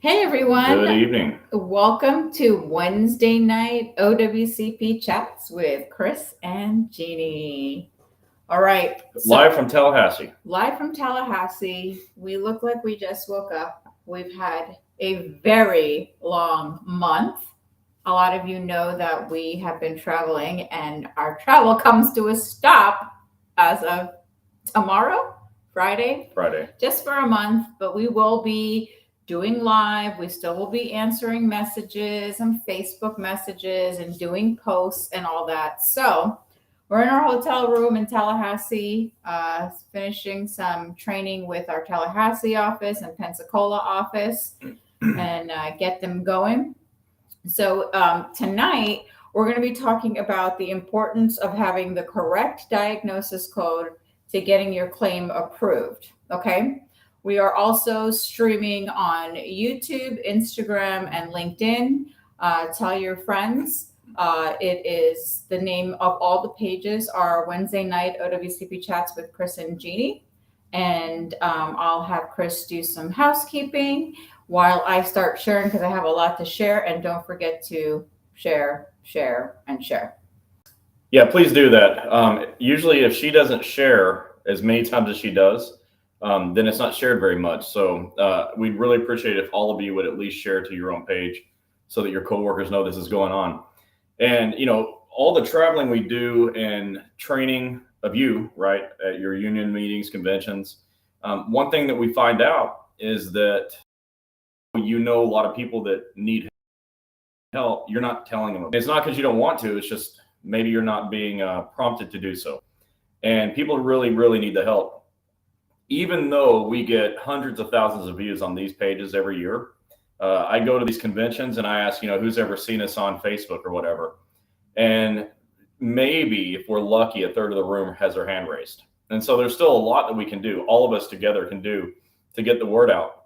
Hey everyone, Good evening. welcome to Wednesday night OWCP chats with Chris and Gini. All right, Live from Tallahassee. live from Tallahassee. We look like we just woke up. We've had a very long month. A lot of you know that we have been traveling, and our travel comes to a stop as of tomorrow, Friday, Friday. just for a month, but we will be doing live. We still will be answering messages and Facebook messages and doing posts and all that. So we're in our hotel room in Tallahassee, finishing some training with our Tallahassee office and Pensacola office and get them going. So tonight, we're going to be talking about the importance of having the correct diagnosis code to getting your claim approved. Okay. We are also streaming on YouTube, Instagram, and LinkedIn. Tell your friends. It is the name of all the pages are Wednesday night OWCP chats with Chris and Gini. And I'll have Chris do some housekeeping while I start sharing because I have a lot to share. And don't forget to share, and share. Yeah, please do that. Usually, if she doesn't share as many times as she does, then it's not shared very much. So we'd really appreciate if all of you would at least share to your own page so that your coworkers know this is going on. And, all the traveling we do and training of you, right, at your union meetings, conventions, one thing that we find out is that a lot of people that need help, you're not telling them. It's not because you don't want to, it's just maybe you're not being prompted to do so. And people really, really need the help. Even though we get hundreds of thousands of views on these pages every year, I go to these conventions and I ask, who's ever seen us on Facebook or whatever. And maybe if we're lucky, a third of the room has their hand raised. And so there's still a lot that we can do, all of us together can do to get the word out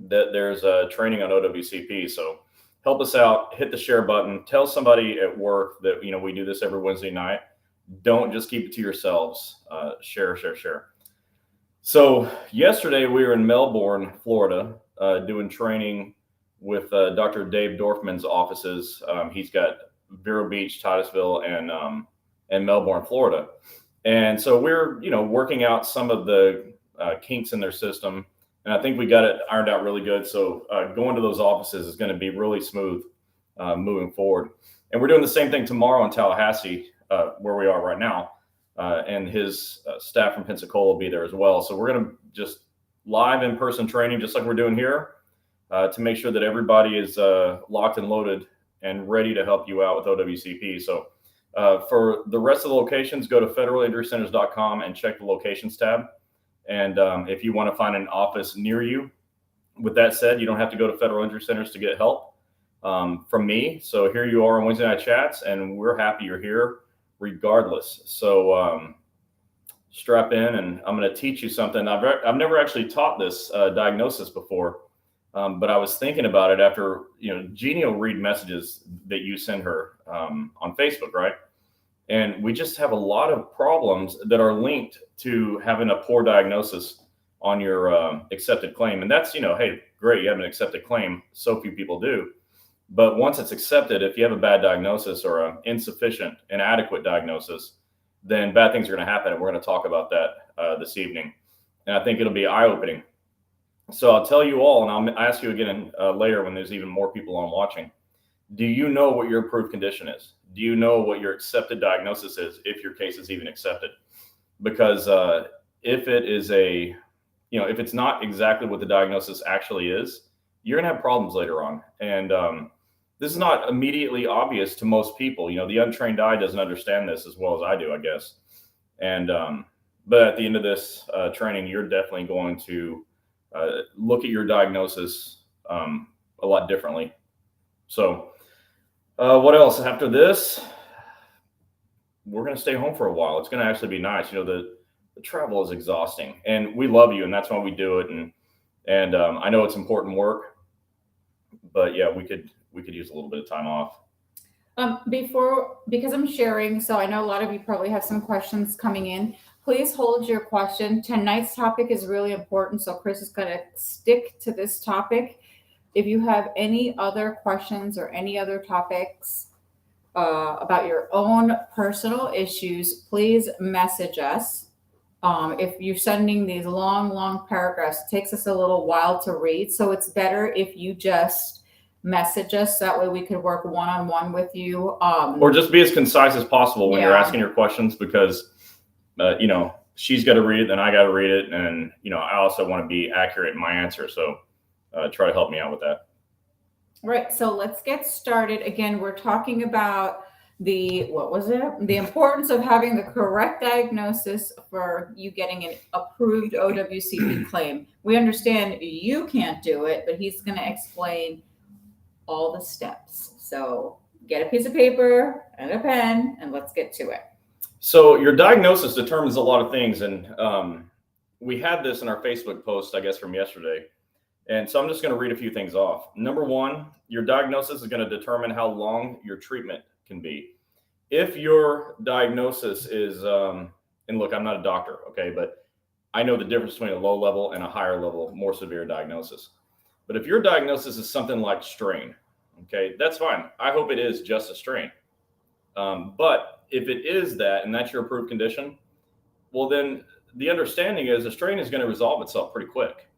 that there's a training on OWCP. So help us out, hit the share button, tell somebody at work that, we do this every Wednesday night. Don't just keep it to yourselves. Share. So yesterday we were in Melbourne, Florida, doing training with Dr. Dave Dorfman's offices. He's got Vero Beach, Titusville, and Melbourne, Florida. And so we're, working out some of the kinks in their system. And I think we got it ironed out really good. So going to those offices is going to be really smooth moving forward. And we're doing the same thing tomorrow in Tallahassee, where we are right now. And his staff from Pensacola will be there as well. So we're going to just live in-person training, just like we're doing here, to make sure that everybody is locked and loaded and ready to help you out with OWCP. So for the rest of the locations, go to federalinjurycenters.com and check the locations tab. And if you want to find an office near you, with that said, you don't have to go to Federal Injury Centers to get help from me. So here you are on Wednesday Night Chats, and we're happy you're here regardless. So strap in, and I'm going to teach you something. I've never actually taught this diagnosis before, but I was thinking about it after, Gini will read messages that you send her on Facebook, right? And we just have a lot of problems that are linked to having a poor diagnosis on your accepted claim. And that's, hey, great, you have an accepted claim. So few people do. But once it's accepted, if you have a bad diagnosis or an insufficient, inadequate diagnosis, then bad things are going to happen. And we're going to talk about that this evening. And I think it'll be eye-opening. So I'll tell you all, and I'll ask you again later when there's even more people on watching. Do you know what your approved condition is? Do you know what your accepted diagnosis is if your case is even accepted? Because if it is if it's not exactly what the diagnosis actually is, you're going to have problems later on. And this is not immediately obvious to most people. The untrained eye doesn't understand this as well as I do, I guess. And but at the end of this training, you're definitely going to look at your diagnosis a lot differently. So what else? After this, we're going to stay home for a while. It's going to actually be nice. The travel is exhausting, and we love you, and that's why we do it. And I know it's important work, but yeah, we could use a little bit of time off. Because I'm sharing, so I know a lot of you probably have some questions coming in. Please hold your question. Tonight's topic is really important, so Chris is going to stick to this topic. if you have any other questions or any other topics about your own personal issues, please message us. If you're sending these long paragraphs, it takes us a little while to read. So it's better if you just message us. That way we could work one-on-one with you. Or just be as concise as possible when you're Yeah. asking your questions, because, she's got to read it, then I got to read it. And, I also want to be accurate in my answer. So try to help me out with that. Right. So let's get started. Again, we're talking about the importance of having the correct diagnosis for you getting an approved OWCP claim. We understand you can't do it, but he's going to explain all the steps. So get a piece of paper and a pen and let's get to it. So your diagnosis determines a lot of things. And we had this in our Facebook post, I guess, from yesterday. And so I'm just going to read a few things off. Number one, your diagnosis is going to determine how long your treatment can be. If your diagnosis is, and look, I'm not a doctor, okay, but I know the difference between a low level and a higher level, more severe diagnosis. But if your diagnosis is something like strain, okay, that's fine. I hope it is just a strain. But if it is that, and that's your approved condition, well, then the understanding is a strain is going to resolve itself pretty quick.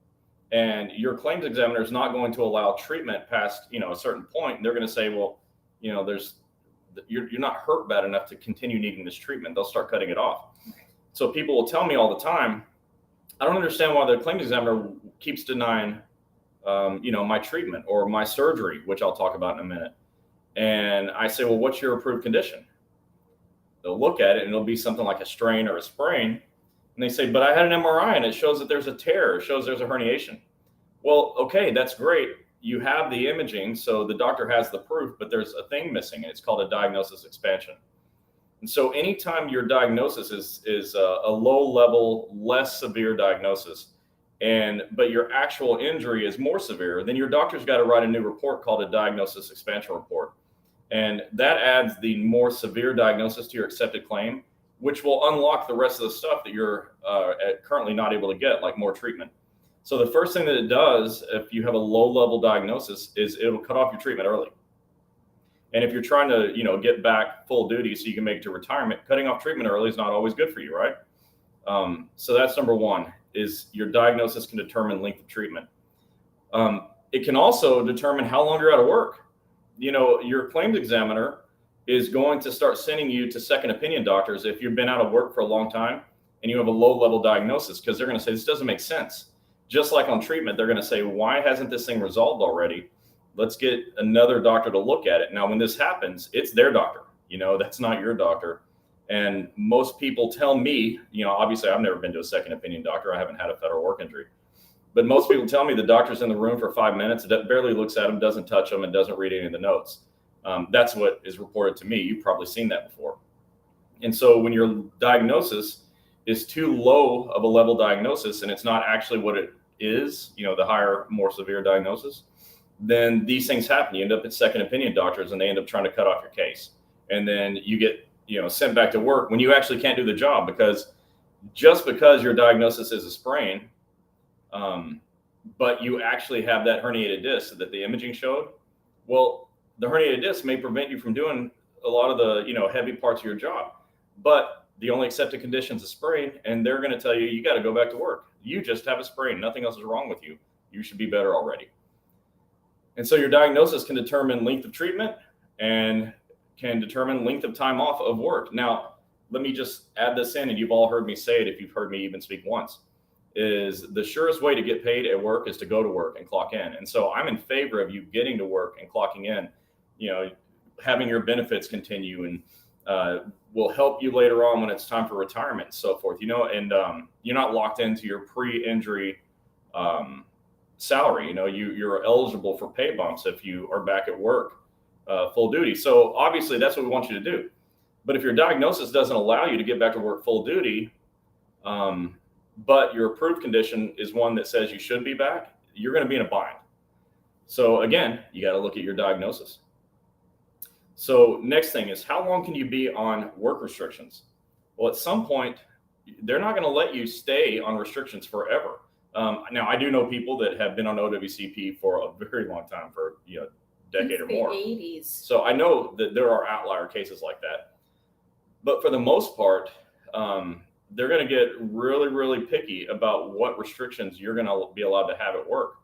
And your claims examiner is not going to allow treatment past, a certain point. They're going to say, well, you're not hurt bad enough to continue needing this treatment. They'll start cutting it off. So people will tell me all the time, I don't understand why the claims examiner keeps denying, my treatment or my surgery, which I'll talk about in a minute. And I say, well, what's your approved condition? They'll look at it and it'll be something like a strain or a sprain. And they say, but I had an MRI and it shows that there's a tear. It shows there's a herniation. Well, okay, that's great. You have the imaging, so the doctor has the proof, but there's a thing missing, and it's called a diagnosis expansion. And so anytime your diagnosis is a low level, less severe diagnosis, but your actual injury is more severe, then your doctor's got to write a new report called a diagnosis expansion report. And that adds the more severe diagnosis to your accepted claim, which will unlock the rest of the stuff that you're currently not able to get, like more treatment. So the first thing that it does, if you have a low-level diagnosis, is it'll cut off your treatment early. And if you're trying to, get back full duty so you can make it to retirement, cutting off treatment early is not always good for you, right? So that's number one, is your diagnosis can determine length of treatment. It can also determine how long you're out of work. Your claims examiner is going to start sending you to second opinion doctors if you've been out of work for a long time and you have a low-level diagnosis, because they're going to say, this doesn't make sense. Just like on treatment, they're going to say, why hasn't this thing resolved already? Let's get another doctor to look at it. Now, when this happens, it's their doctor. That's not your doctor. And most people tell me, obviously I've never been to a second opinion doctor. I haven't had a federal work injury. But most people tell me the doctor's in the room for 5 minutes, barely looks at them, doesn't touch them, and doesn't read any of the notes. That's what is reported to me. You've probably seen that before. And so when your diagnosis is too low of a level diagnosis and it's not actually what it is, the higher, more severe diagnosis, then these things happen. You end up at second opinion doctors and they end up trying to cut off your case. And then you get, sent back to work when you actually can't do the job, because just because your diagnosis is a sprain, but you actually have that herniated disc that the imaging showed, well, the herniated disc may prevent you from doing a lot of the, heavy parts of your job. But the only accepted condition is a sprain, and they're going to tell you got to go back to work. You just have a sprain. Nothing else is wrong with you. You should be better already. And so your diagnosis can determine length of treatment and can determine length of time off of work. Now, let me just add this in, and you've all heard me say it if you've heard me even speak once, is the surest way to get paid at work is to go to work and clock in. And so I'm in favor of you getting to work and clocking in, having your benefits continue, and will help you later on when it's time for retirement and so forth, and you're not locked into your pre-injury salary. You're eligible for pay bumps if you are back at work full duty. So obviously that's what we want you to do. But if your diagnosis doesn't allow you to get back to work full duty, but your approved condition is one that says you should be back, you're going to be in a bind. So again, you got to look at your diagnosis. So next thing is, how long can you be on work restrictions? Well, at some point, they're not going to let you stay on restrictions forever. Now, I do know people that have been on OWCP for a very long time, for decade or more. 80s. So I know that there are outlier cases like that, but for the most part, they're going to get really, really picky about what restrictions you're going to be allowed to have at work.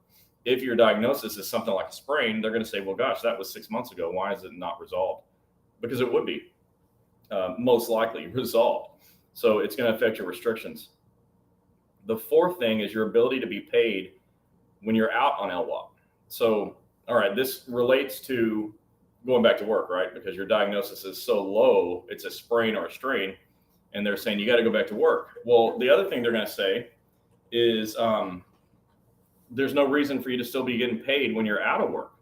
If your diagnosis is something like a sprain, they're going to say, well, gosh, that was 6 months ago. Why is it not resolved? Because it would be most likely resolved. So it's going to affect your restrictions. The fourth thing is your ability to be paid when you're out on LWOP. So, all right, this relates to going back to work, right? Because your diagnosis is so low, it's a sprain or a strain, and they're saying you got to go back to work. Well, the other thing they're going to say is there's no reason for you to still be getting paid when you're out of work.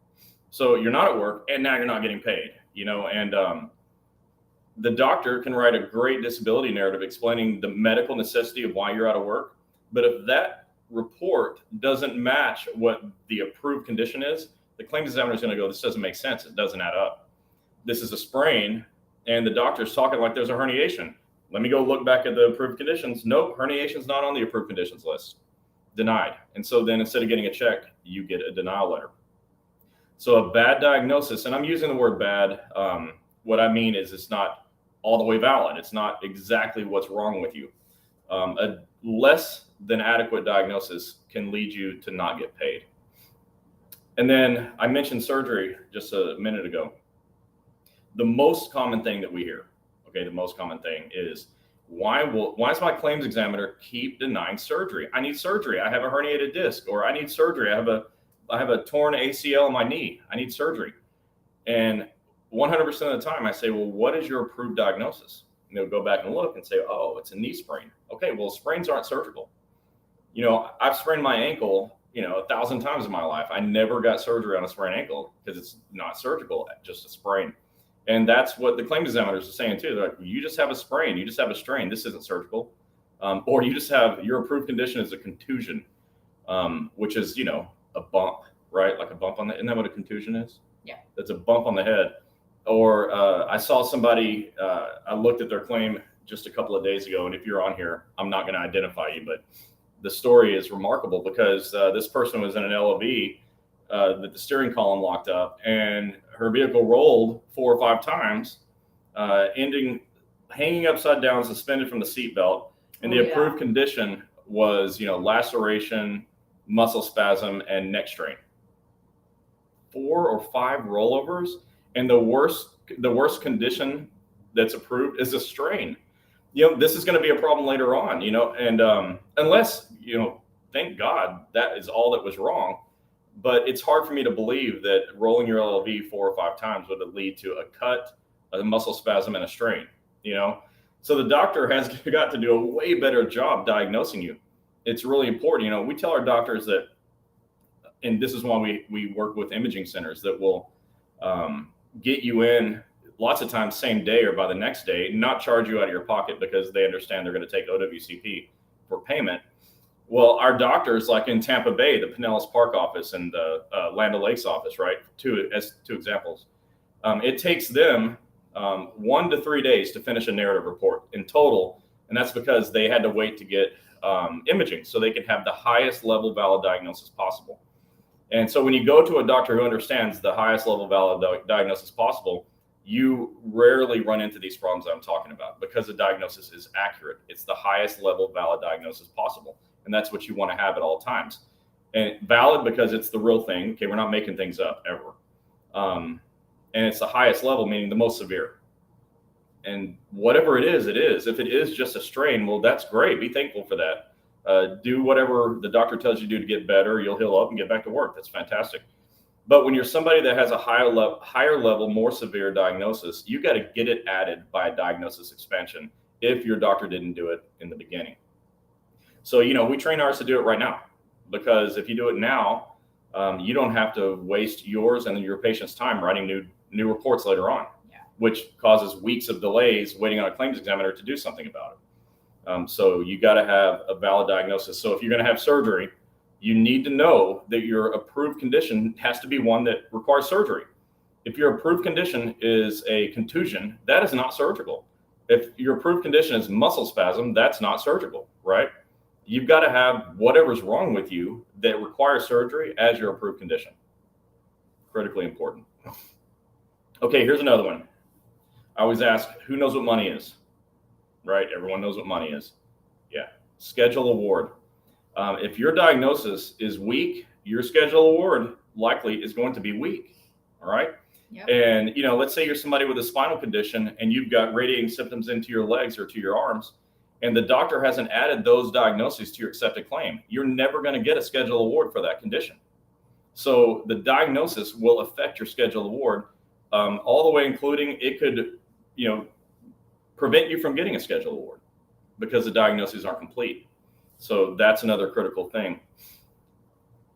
So you're not at work, and now you're not getting paid, and the doctor can write a great disability narrative explaining the medical necessity of why you're out of work. But if that report doesn't match what the approved condition is, the claims examiner is going to go, this doesn't make sense. It doesn't add up. This is a sprain, and the doctor's talking like there's a herniation. Let me go look back at the approved conditions. Nope, herniation's not on the approved conditions list. Denied. And so then instead of getting a check, you get a denial letter. So a bad diagnosis, and I'm using the word bad, what I mean is it's not all the way valid. It's not exactly what's wrong with you. A less than adequate diagnosis can lead you to not get paid. And then I mentioned surgery just a minute ago. The most common thing that we hear, the most common thing is, why does my claims examiner keep denying surgery? I need surgery. I have a herniated disc, or I need surgery. I have a torn ACL in my knee. I need surgery. And 100% of the time I say, well, what is your approved diagnosis? And they'll go back and look and say, oh, it's a knee sprain. Okay, well, sprains aren't surgical. I've sprained my ankle, 1,000 times in my life. I never got surgery on a sprained ankle because it's not surgical, just a sprain. And that's what the claims examiners are saying too. They're like, you just have a sprain, you just have a strain. This isn't surgical. Or you just have, your approved condition is a contusion, which is, a bump, right? Like a bump on the, isn't that what a contusion is? Yeah. That's a bump on the head. Or I saw somebody, I looked at their claim just a couple of days ago, and if you're on here, I'm not going to identify you, but the story is remarkable because this person was in an LOV that the steering column locked up, and her vehicle rolled 4 or 5 times, ending hanging upside down, suspended from the seatbelt, and the approved condition was, laceration, muscle spasm, and neck strain. 4 or 5 rollovers. And the worst condition that's approved is a strain. This is going to be a problem later on, and unless, thank God that is all that was wrong. But it's hard for me to believe that rolling your LLV 4 or 5 times would lead to a cut, a muscle spasm, and a strain, So the doctor has got to do a way better job diagnosing you. It's really important. We tell our doctors that, and this is why we work with imaging centers that will get you in lots of times same day or by the next day, not charge you out of your pocket because they understand they're going to take OWCP for payment. Well, our doctors, like in Tampa Bay, the Pinellas Park office and the Land O'Lakes office, right? As two examples. It takes them 1 to 3 days to finish a narrative report in total. And that's because they had to wait to get imaging so they can have the highest level valid diagnosis possible. And so when you go to a doctor who understands the highest level valid diagnosis possible, you rarely run into these problems that I'm talking about because the diagnosis is accurate. It's the highest level valid diagnosis possible. And that's what you want to have at all times. And valid because it's the real thing. Okay, we're not making things up ever. And it's the highest level, meaning the most severe. And whatever it is, it is. If it is just a strain, well, that's great. Be thankful for that. Do whatever the doctor tells you to do to get better. You'll heal up and get back to work. That's fantastic. But when you're somebody that has a higher level, more severe diagnosis, you got to get it added by a diagnosis expansion if your doctor didn't do it in the beginning. So, we train ours to do it right now, because if you do it now, you don't have to waste yours and your patient's time writing new reports later on, which causes weeks of delays waiting on a claims examiner to do something about it. So you got to have a valid diagnosis. So if you're going to have surgery, you need to know that your approved condition has to be one that requires surgery. If your approved condition is a contusion, that is not surgical. If your approved condition is muscle spasm, that's not surgical, right? you've got to have whatever's wrong with you that requires surgery as your approved condition. Critically important. Okay, here's another one. I always ask, who knows what money is? Right? Everyone knows what money is. Yeah. Schedule award. If your diagnosis is weak, your schedule award likely is going to be weak. All right. Yep. And, let's say you're somebody with a spinal condition and you've got radiating symptoms into your legs or to your arms, and the doctor hasn't added those diagnoses to your accepted claim. You're never going to get a schedule award for that condition. So the diagnosis will affect your schedule award all the way, including it could, prevent you from getting a schedule award because the diagnoses aren't complete. So that's another critical thing.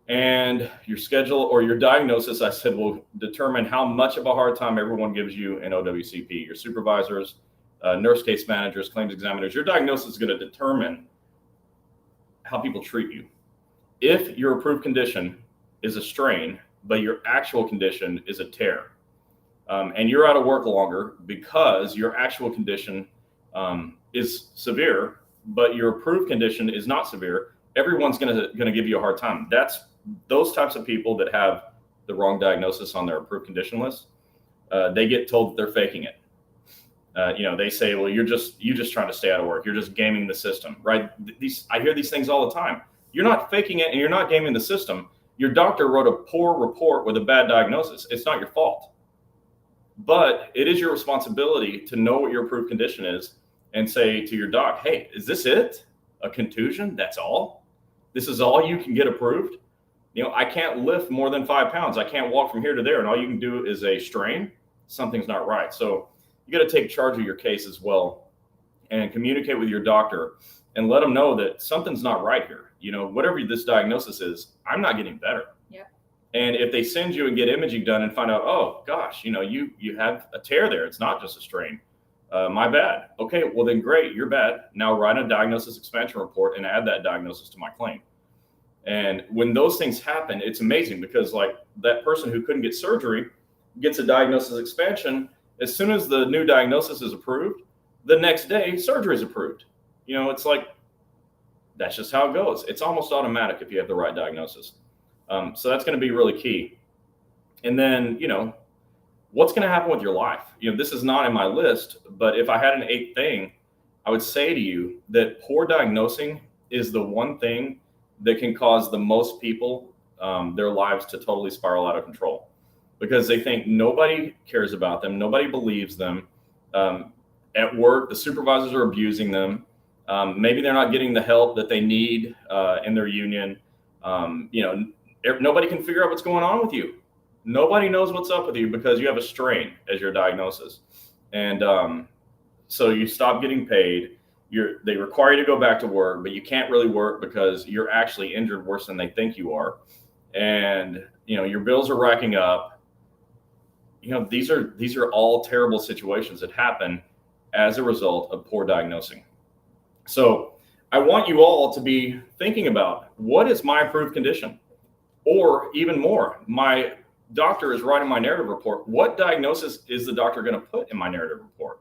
And your schedule or your diagnosis, I said, will determine how much of a hard time everyone gives you in OWCP. Your supervisors, nurse case managers, claims examiners, your diagnosis is going to determine how people treat you. If your approved condition is a strain, but your actual condition is a tear, and you're out of work longer because your actual condition is severe, but your approved condition is not severe, everyone's going to give you a hard time. That's those types of people that have the wrong diagnosis on their approved condition list. They get told that they're faking it. They say, well, you're just trying to stay out of work. You're just gaming the system, right? I hear these things all the time. You're not faking it and you're not gaming the system. Your doctor wrote a poor report with a bad diagnosis. It's not your fault. But it is your responsibility to know what your approved condition is and say to your doc, hey, is this it? A contusion? That's all? This is all you can get approved? I can't lift more than 5 pounds. I can't walk from here to there. And all you can do is a strain. Something's not right. So you got to take charge of your case as well and communicate with your doctor and let them know that something's not right here. Whatever this diagnosis is, I'm not getting better. Yep. And if they send you and get imaging done and find out, oh gosh, you have a tear there. It's not just a strain. My bad. Okay, well then great, you're bad. Now write a diagnosis expansion report and add that diagnosis to my claim. And when those things happen, it's amazing because like that person who couldn't get surgery gets a diagnosis expansion. As soon as the new diagnosis is approved, the next day surgery is approved. It's like, that's just how it goes. It's almost automatic if you have the right diagnosis. So that's going to be really key. And then, what's going to happen with your life? This is not in my list, but if I had an 8th thing, I would say to you that poor diagnosing is the one thing that can cause the most people their lives to totally spiral out of control because they think nobody cares about them. Nobody believes them. At work, the supervisors are abusing them. Maybe they're not getting the help that they need in their union. Nobody can figure out what's going on with you. Nobody knows what's up with you because you have a strain as your diagnosis. And so you stop getting paid. They require you to go back to work, but you can't really work because you're actually injured worse than they think you are. And, your bills are racking up. These are all terrible situations that happen as a result of poor diagnosing. So I want you all to be thinking about what is my approved condition? Or even more, my doctor is writing my narrative report. What diagnosis is the doctor going to put in my narrative report?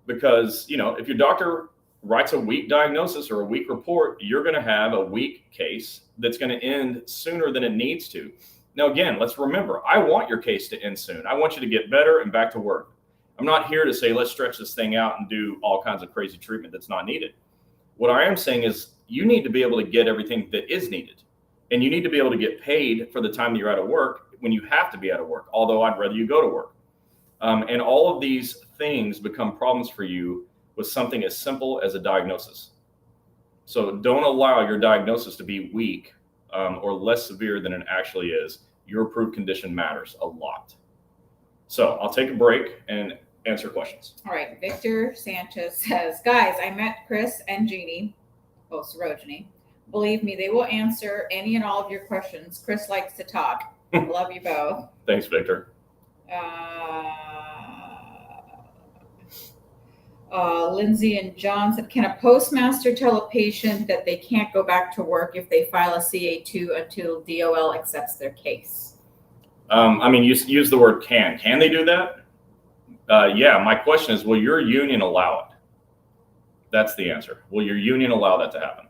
Because, if your doctor writes a weak diagnosis or a weak report, you're going to have a weak case that's going to end sooner than it needs to. Now, again, let's remember, I want your case to end soon. I want you to get better and back to work. I'm not here to say, let's stretch this thing out and do all kinds of crazy treatment that's not needed. What I am saying is you need to be able to get everything that is needed. And you need to be able to get paid for the time that you're out of work when you have to be out of work, although I'd rather you go to work. And all of these things become problems for you with something as simple as a diagnosis. So don't allow your diagnosis to be weak or less severe than it actually is. Your approved condition matters a lot. So I'll take a break and answer questions. All right. Victor Sanchez says, guys, I met Chris and Gini, Sarojini. Believe me, they will answer any and all of your questions. Chris likes to talk. Love you both. Thanks, Victor. Lindsay and John said, can a postmaster tell a patient that they can't go back to work if they file a CA2 until DOL accepts their case? Use the word can. Can they do that? Yeah, my question is, will your union allow it? That's the answer. Will your union allow that to happen?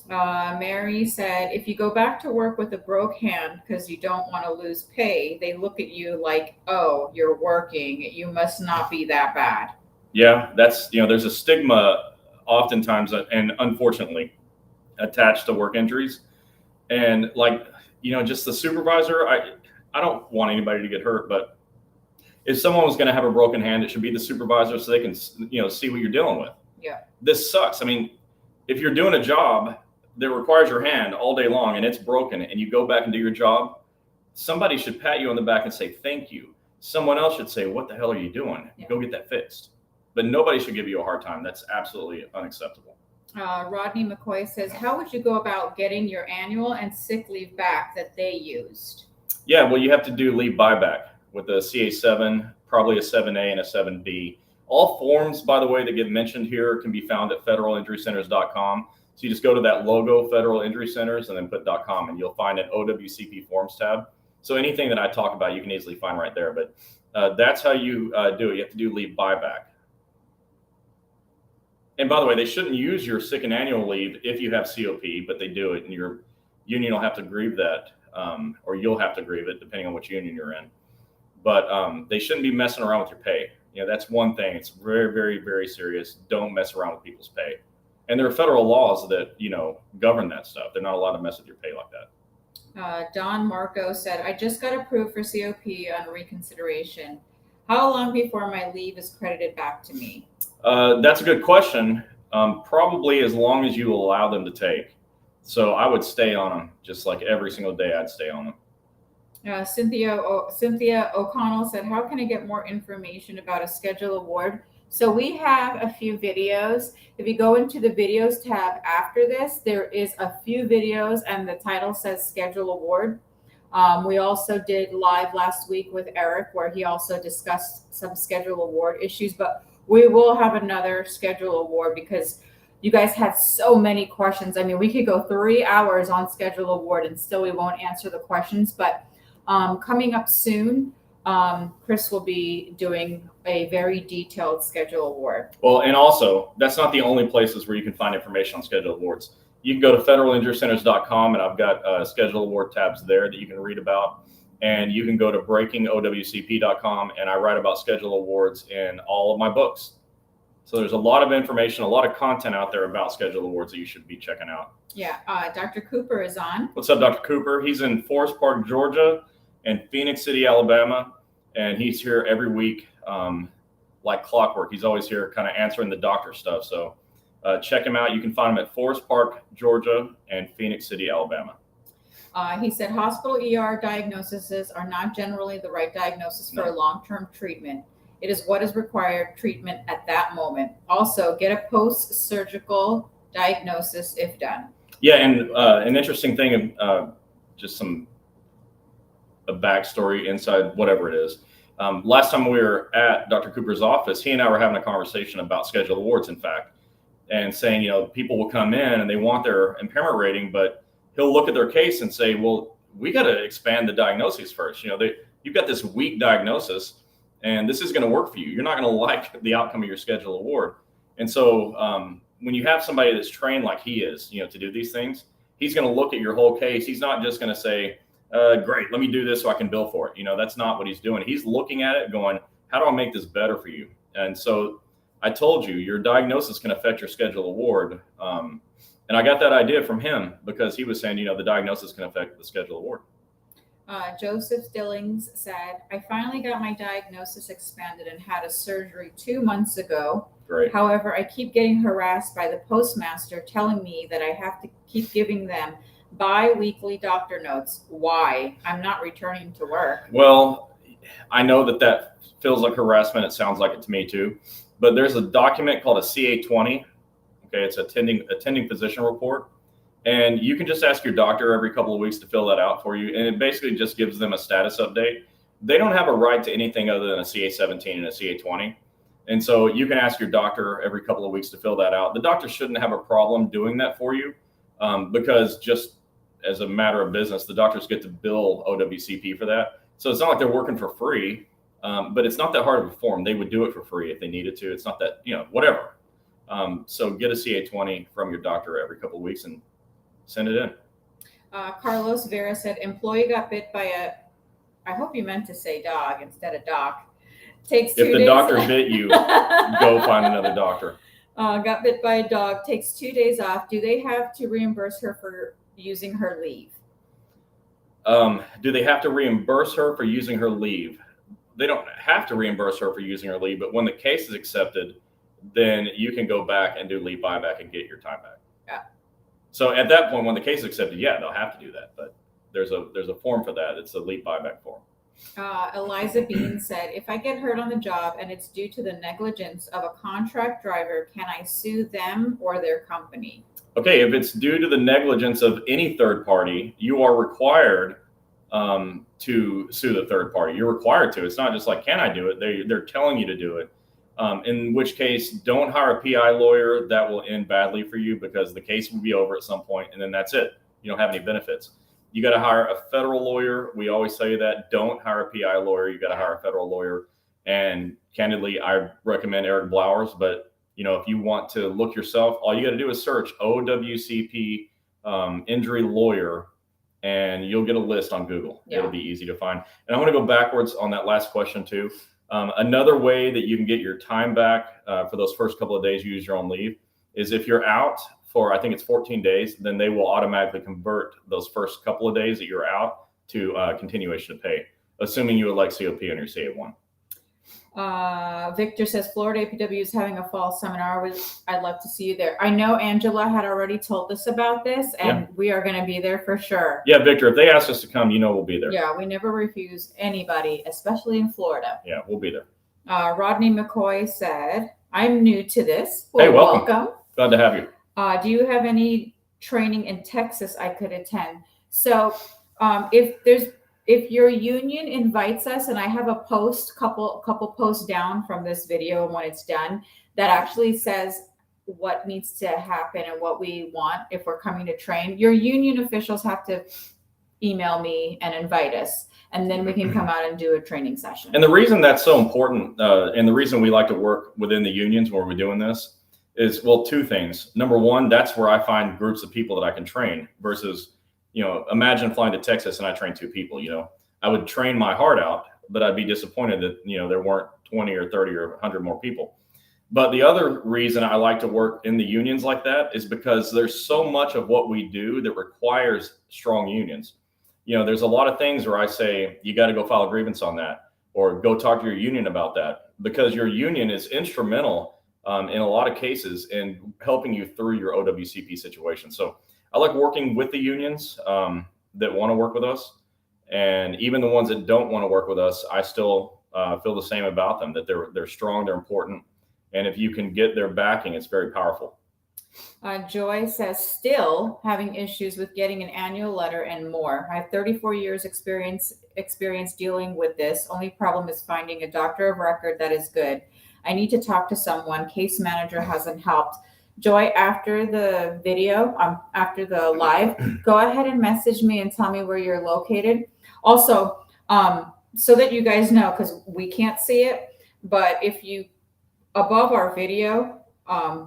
Mary said, if you go back to work with a broke hand because you don't want to lose pay, they look at you like, oh, you're working. You must not be that bad. Yeah, that's, there's a stigma oftentimes and unfortunately attached to work injuries. And like, just the supervisor, I don't want anybody to get hurt, but if someone was going to have a broken hand, it should be the supervisor so they can, see what you're dealing with. Yeah. This sucks. I mean, if you're doing a job that requires your hand all day long and it's broken and you go back and do your job, somebody should pat you on the back and say, thank you. Someone else should say, what the hell are you doing? Yeah. Go get that fixed. But nobody should give you a hard time. That's absolutely unacceptable. Rodney McCoy says, how would you go about getting your annual and sick leave back that they used? Yeah, well, you have to do leave buyback with a CA7, probably a 7A and a 7B. All forms, by the way, that get mentioned here can be found at federalinjurycenters.com. So you just go to that logo, Federal Injury Centers, and then put .com, and you'll find an OWCP forms tab. So anything that I talk about, you can easily find right there. But that's how you do it. You have to do leave buyback. And by the way, they shouldn't use your sick and annual leave if you have COP, but they do it, and your union will have to grieve that, or you'll have to grieve it, depending on which union you're in. But they shouldn't be messing around with your pay. That's one thing. It's very, very, very serious. Don't mess around with people's pay. And there are federal laws that, govern that stuff. They're not allowed to mess with your pay like that. Don Marco said, I just got approved for COP on reconsideration. How long before my leave is credited back to me? That's a good question. Probably as long as you allow them to take. So I would stay on them, just like every single day I'd stay on them. Cynthia O'Connell said, how can I get more information about a schedule award? So we have a few videos. If you go into the videos tab after this, there is a few videos and the title says schedule award. We also did live last week with Eric where he also discussed some schedule award issues, but we will have another schedule award because you guys had so many questions. I mean, we could go 3 hours on schedule award and still we won't answer the questions, but coming up soon, Chris will be doing a very detailed schedule award. Well, and also, that's not the only places where you can find information on schedule awards. You can go to federalinjurycenters.com, and I've got schedule award tabs there that you can read about. And you can go to breakingowcp.com, and I write about schedule awards in all of my books. So there's a lot of information, a lot of content out there about schedule awards that you should be checking out. Yeah, Dr. Cooper is on. What's up, Dr. Cooper? He's in Forest Park, Georgia, and Phoenix City, Alabama, and he's here every week like clockwork. He's always here kind of answering the doctor stuff. So check him out. You can find him at Forest Park, Georgia, and Phoenix City, Alabama. He said hospital ER diagnoses are not generally the right diagnosis for a long-term treatment. It is what is required treatment at that moment. Also, get a post-surgical diagnosis if done. Yeah, and an interesting thing, just a backstory inside whatever it is. Last time we were at Dr. Cooper's office, he and I were having a conversation about schedule awards, in fact, and saying, people will come in and they want their impairment rating, but he'll look at their case and say, well, we got to expand the diagnosis first. You've got this weak diagnosis and this is going to work for you. You're not going to like the outcome of your schedule award. And so when you have somebody that's trained like he is, to do these things, he's going to look at your whole case. He's not just going to say, great, let me do this so I can bill for it. That's not what he's doing. He's looking at it going, how do I make this better for you? And so I told you, your diagnosis can affect your schedule award. And I got that idea from him because he was saying, the diagnosis can affect the schedule award. Joseph Stillings said, I finally got my diagnosis expanded and had a surgery 2 months ago. Great. However, I keep getting harassed by the postmaster telling me that I have to keep giving them bi-weekly doctor notes. Why? I'm not returning to work. Well, I know that feels like harassment. It sounds like it to me too. But there's a document called a CA20. Okay, it's attending physician report. And you can just ask your doctor every couple of weeks to fill that out for you. And it basically just gives them a status update. They don't have a right to anything other than a CA17 and a CA20. And so you can ask your doctor every couple of weeks to fill that out. The doctor shouldn't have a problem doing that for you because just as a matter of business, the doctors get to bill OWCP for that. So it's not like they're working for free, but it's not that hard of a form. They would do it for free if they needed to. It's not that, whatever. So get a CA20 from your doctor every couple of weeks and send it in. Carlos Vera said, employee got bit by I hope you meant to say dog instead of doc. Takes 2 days. If the doctor bit you, go find another doctor. Got bit by a dog, takes 2 days off. Do they have to reimburse her for using her leave? Do they have to reimburse her for using her leave? They don't have to reimburse her for using her leave, but when the case is accepted, then you can go back and do leave buyback and get your time back. Yeah. So at that point, when the case is accepted, yeah, they'll have to do that. But there's a form for that. It's a leave buyback form. Eliza Bean said, if I get hurt on the job and it's due to the negligence of a contract driver, can I sue them or their company? Okay, if it's due to the negligence of any third party, you are required to sue the third party. You're required to. It's not just like, can I do it? They're telling you to do it. In which case, don't hire a PI lawyer. That will end badly for you because the case will be over at some point, and then that's it. You don't have any benefits. You got to hire a federal lawyer. We always say that. Don't hire a PI lawyer. You got to hire a federal lawyer. And candidly, I recommend Eric Blowers. But if you want to look yourself, all you got to do is search OWCP injury lawyer, and you'll get a list on Google. Yeah. It'll be easy to find. And I want to go backwards on that last question too. Another way that you can get your time back for those first couple of days you use your own leave is if you're out for, I think it's 14 days, then they will automatically convert those first couple of days that you're out to continuation of pay, assuming you elect COP on your CA1. Victor says, Florida APW is having a fall seminar. I'd love to see you there. I know Angela had already told us about this, and we are going to be there for sure. Yeah, Victor, if they ask us to come, we'll be there. Yeah, we never refuse anybody, especially in Florida. Yeah, we'll be there. Rodney McCoy said, I'm new to this. Well, hey, welcome. Glad to have you. Do you have any training in Texas I could attend? So if your union invites us, and I have a couple posts down from this video when it's done, that actually says what needs to happen and what we want if we're coming to train. Your union officials have to email me and invite us, and then we can come out and do a training session. And the reason that's so important, and the reason we like to work within the unions where we're doing this is, well, two things. Number one, that's where I find groups of people that I can train versus, imagine flying to Texas and I train 2 people, I would train my heart out, but I'd be disappointed that, there weren't 20 or 30 or 100 more people. But the other reason I like to work in the unions like that is because there's so much of what we do that requires strong unions. There's a lot of things where I say, you got to go file a grievance on that, or go talk to your union about that, because your union is instrumental in a lot of cases in helping you through your OWCP situation. So I like working with the unions that want to work with us. And even the ones that don't want to work with us, I still feel the same about them, that they're strong, they're important. And if you can get their backing, it's very powerful. Joy says, still having issues with getting an annual letter and more. I have 34 years experience dealing with this. Only problem is finding a doctor of record that is good. I need to talk to someone. Case manager hasn't helped. Joy, after the video, after the live, go ahead and message me and tell me where you're located. Also, so that you guys know, because we can't see it, but if you, above our video,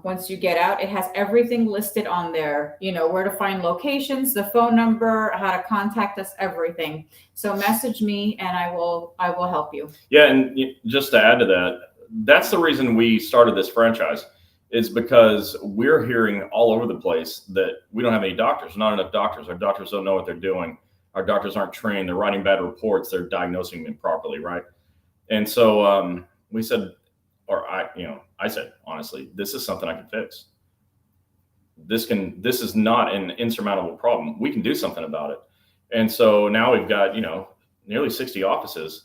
once you get out, it has everything listed on there, where to find locations, the phone number, how to contact us, everything. So message me and I will help you. Yeah. And just to add to that, that's the reason we started this franchise, is because we're hearing all over the place that we don't have any doctors, not enough doctors. Our doctors don't know what they're doing. Our doctors aren't trained. They're writing bad reports. They're diagnosing them improperly. Right. And so we said, I said, honestly, this is something I can fix. This is not an insurmountable problem. We can do something about it. And so now we've got, nearly 60 offices.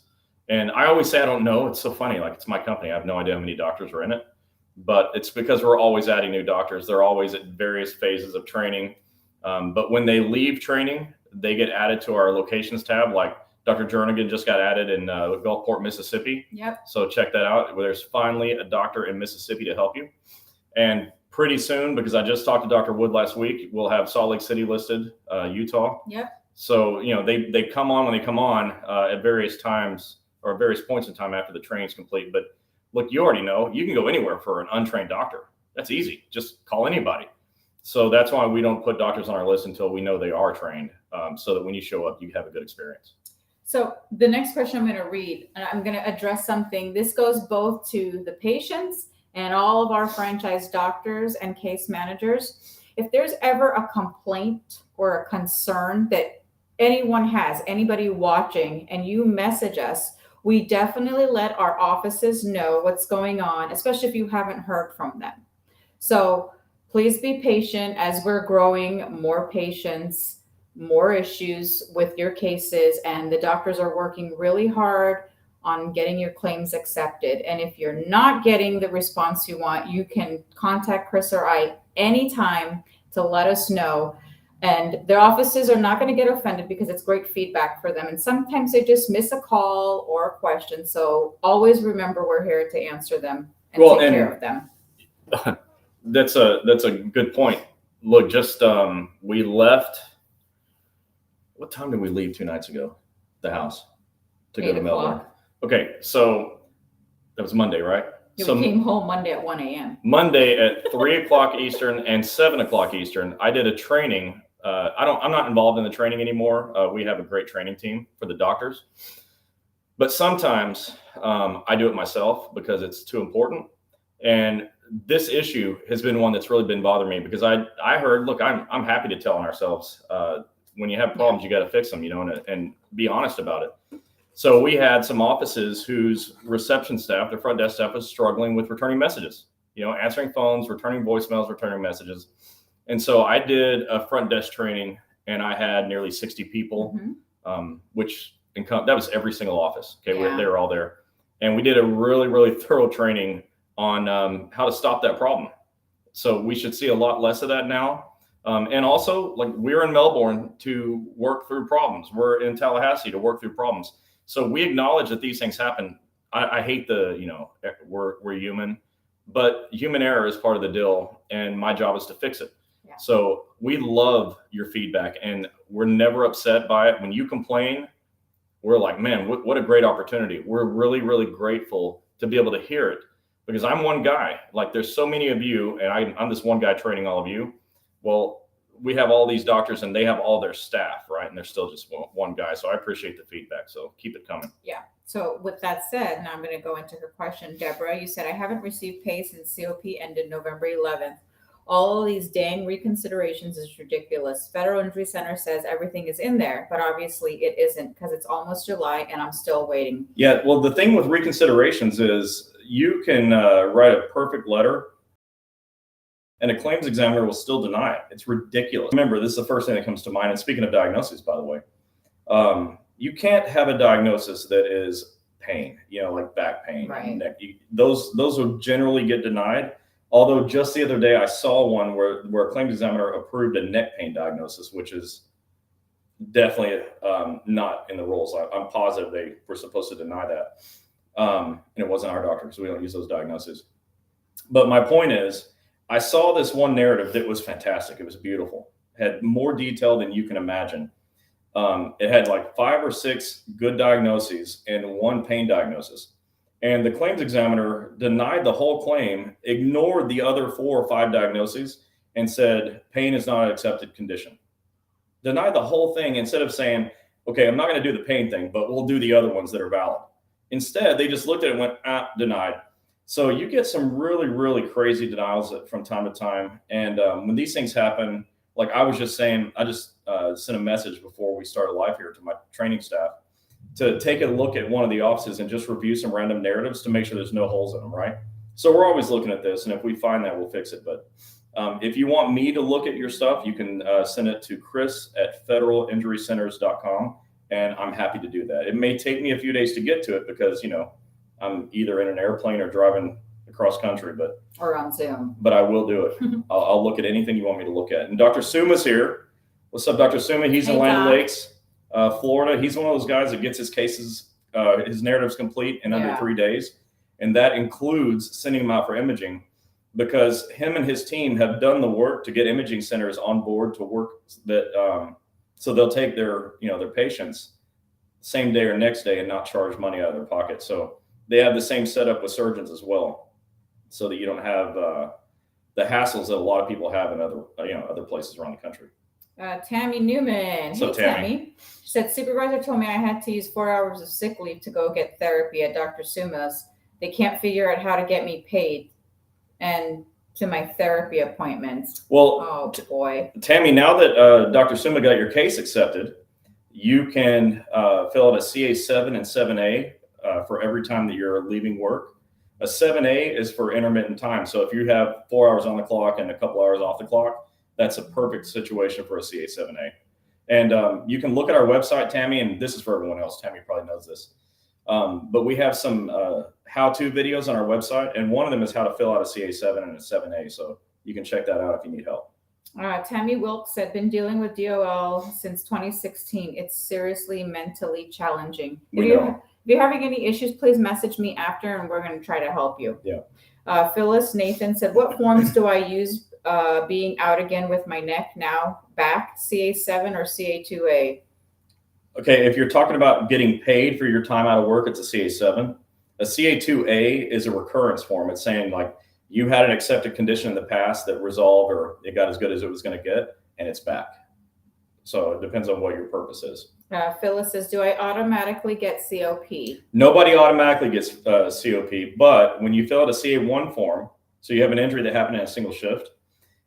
And I always say, I don't know. It's so funny. Like, it's my company. I have no idea how many doctors are in it, but it's because we're always adding new doctors. They're always at various phases of training. But when they leave training, they get added to our locations tab. Like Dr. Jernigan just got added in Gulfport, Mississippi. Yep. So check that out. There's finally a doctor in Mississippi to help you. And pretty soon, because I just talked to Dr. Wood last week, we'll have Salt Lake City listed, Utah. Yep. So, they come on when they come on at various times or various points in time after the training's complete. But look, you already know you can go anywhere for an untrained doctor. That's easy. Just call anybody. So that's why we don't put doctors on our list until we know they are trained, so that when you show up, you have a good experience. So the next question I'm going to read, and I'm going to address something. This goes both to the patients and all of our franchise doctors and case managers. If there's ever a complaint or a concern that anyone has, anybody watching, and you message us, we definitely let our offices know what's going on, especially if you haven't heard from them. So please be patient as we're growing more patients, more issues with your cases, and the doctors are working really hard on getting your claims accepted. And if you're not getting the response you want, you can contact Chris or I anytime to let us know. And their offices are not going to get offended because it's great feedback for them. And sometimes they just miss a call or a question. So always remember we're here to answer them and take care of them. That's a good point. Look, just we left. What time did we leave 2 nights ago? The house to go to Melbourne. Okay, so that was Monday, right? Yeah, so we came home Monday at 1 a.m. Monday at 3 o'clock Eastern and 7 o'clock Eastern. I did a training. I'm not involved in the training anymore. We have a great training team for the doctors, but sometimes I do it myself because it's too important. And this issue has been one that's really been bothering me because I heard, look, I'm happy to tell on ourselves. When you have problems, you got to fix them, and be honest about it. So we had some offices whose reception staff, the front desk staff, was struggling with returning messages, answering phones, returning voicemails, returning messages. And so I did a front desk training, and I had nearly 60 people, which that was every single office. Okay, Yeah. They were all there. And we did a really, really thorough training on how to stop that problem. So we should see a lot less of that now. And also, like, we're in Melbourne to work through problems. We're in Tallahassee to work through problems. So we acknowledge that these things happen. I hate we're human, but human error is part of the deal, and my job is to fix it. Yeah. So we love your feedback, and we're never upset by it. When you complain, we're like, man, what a great opportunity. We're really, really grateful to be able to hear it, because I'm one guy. Like, there's so many of you, and I'm this one guy training all of you. Well, we have all these doctors and they have all their staff, right? And they're still just one guy. So I appreciate the feedback. So keep it coming. Yeah. So with that said, now I'm going to go into her question. Deborah, you said, I haven't received pay since COP ended November 11th. All of these dang reconsiderations is ridiculous. Federal Injury Center says everything is in there, but obviously it isn't because it's almost July and I'm still waiting. Yeah. Well, the thing with reconsiderations is you can write a perfect letter and a claims examiner will still deny it. It's ridiculous. Remember, this is the first thing that comes to mind. And speaking of diagnosis, by the way, you can't have a diagnosis that is pain, like back pain, right? Neck. Those will generally get denied. Although just the other day I saw one where a claims examiner approved a neck pain diagnosis, which is definitely not in the rules. I'm positive they were supposed to deny that. And it wasn't our doctor, because we don't use those diagnoses. But my point is, I saw this one narrative that was fantastic. It was beautiful. It had more detail than you can imagine. It had like 5 or 6 good diagnoses and 1 pain diagnosis. And the claims examiner denied the whole claim, ignored the other 4 or 5 diagnoses, and said, pain is not an accepted condition. Denied the whole thing instead of saying, okay, I'm not going to do the pain thing, but we'll do the other ones that are valid. Instead, they just looked at it and went, denied. So you get some really, really crazy denials from time to time. And when these things happen, like I was just saying, I just sent a message before we started live here to my training staff to take a look at one of the offices and just review some random narratives to make sure there's no holes in them, right? So we're always looking at this. And if we find that, we'll fix it. But if you want me to look at your stuff, you can send it to chris@federalinjurycenters.com. And I'm happy to do that. It may take me a few days to get to it because, I'm either in an airplane or driving across country, or on Zoom. But I will do it. I'll look at anything you want me to look at. And Dr. Suma's here. What's up, Dr. Suma? He's in Land Lakes, Florida. He's one of those guys that gets his cases, his narratives complete in under 3 days. And that includes sending them out for imaging, because him and his team have done the work to get imaging centers on board to work that, so they'll take their patients same day or next day and not charge money out of their pocket. So they have the same setup with surgeons as well, so that you don't have the hassles that a lot of people have in other places around the country. Tammy Newman. So, Hey, Tammy. She said, supervisor told me I had to use 4 hours of sick leave to go get therapy at Dr. Suma's. They can't figure out how to get me paid and to my therapy appointments. Well, oh boy. Tammy, now that Dr. Suma got your case accepted, you can fill out a CA7 and 7A for every time that you're leaving work. A 7A is for intermittent time. So if you have 4 hours on the clock and a couple hours off the clock, that's a perfect situation for a CA7A. And you can look at our website, Tammy, and this is for everyone else. Tammy probably knows this. But we have some how-to videos on our website, and one of them is how to fill out a CA7 and a 7A. So you can check that out if you need help. Tammy Wilkes said, been dealing with DOL since 2016. It's seriously mentally challenging. If you're having any issues, please message me after, and we're going to try to help you. Yeah. Phyllis Nathan said, what forms do I use being out again with my neck now back, CA7 or CA2A? Okay, if you're talking about getting paid for your time out of work, it's a CA7. A CA2A is a recurrence form. It's saying like you had an accepted condition in the past that resolved or it got as good as it was going to get, and it's back. So it depends on what your purpose is. Phyllis says, do I automatically get COP? Nobody automatically gets COP, but when you fill out a CA1 form, so you have an injury that happened in a single shift,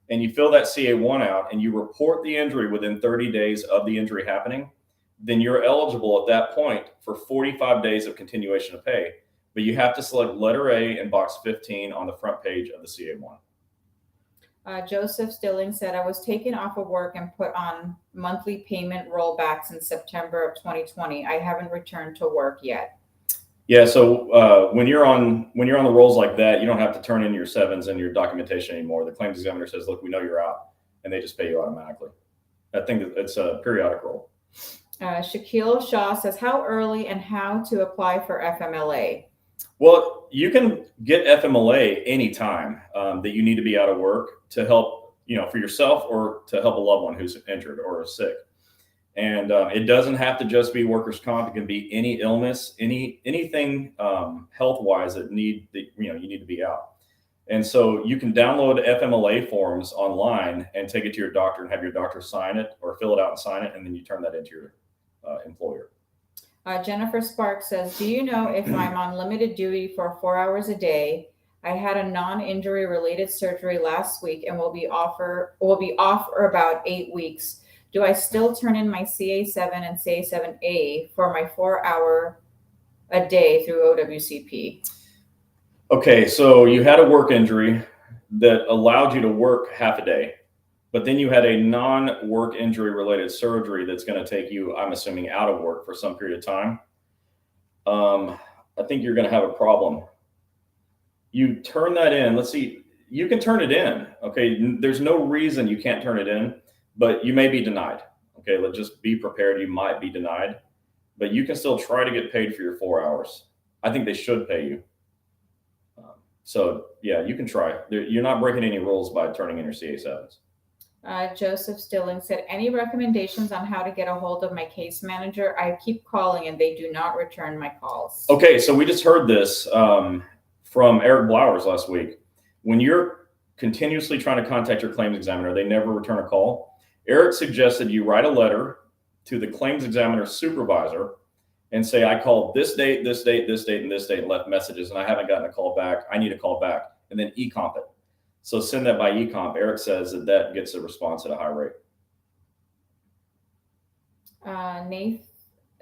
and you fill that CA1 out and you report the injury within 30 days of the injury happening, then you're eligible at that point for 45 days of continuation of pay. But you have to select letter A in box 15 on the front page of the CA1. Joseph Stilling said, I was taken off of work and put on monthly payment rollbacks in September of 2020. I haven't returned to work yet. Yeah, so when you're on the rolls like that, you don't have to turn in your 7s and your documentation anymore. The claims examiner says, look, we know you're out, and they just pay you automatically. I think it's a periodic roll. Shaquille Shaw says, how early and how to apply for FMLA? Well, you can get FMLA anytime that you need to be out of work to help, for yourself or to help a loved one who's injured or sick. And it doesn't have to just be workers' comp. It can be any illness, anything health-wise that you need to be out. And so you can download FMLA forms online and take it to your doctor and have your doctor sign it or fill it out and sign it, and then you turn that into your employer. Jennifer Sparks says, do you know if I'm on limited duty for 4 hours a day? I had a non-injury related surgery last week and will be off for about 8 weeks. Do I still turn in my CA7 and CA7A for my 4 hour a day through OWCP? Okay, so you had a work injury that allowed you to work half a day, but then you had a non-work injury related surgery that's going to take you, I'm assuming, out of work for some period of time. I think you're going to have a problem. You turn that in. Let's see. You can turn it in. Okay, there's no reason you can't turn it in, but you may be denied. Okay, let's just be prepared. You might be denied, but you can still try to get paid for your 4 hours. I think they should pay you. So yeah, you can try. You're not breaking any rules by turning in your CA7s. Joseph Stilling said, any recommendations on how to get a hold of my case manager? I keep calling and they do not return my calls. Okay, so we just heard this from Eric Blowers last week. When you're continuously trying to contact your claims examiner, they never return a call. Eric suggested you write a letter to the claims examiner supervisor and say, I called this date, this date, this date, and this date, and left messages, and I haven't gotten a call back. I need a call back, and then e-comp it. So send that by e-comp. Eric says that gets a response at a high rate.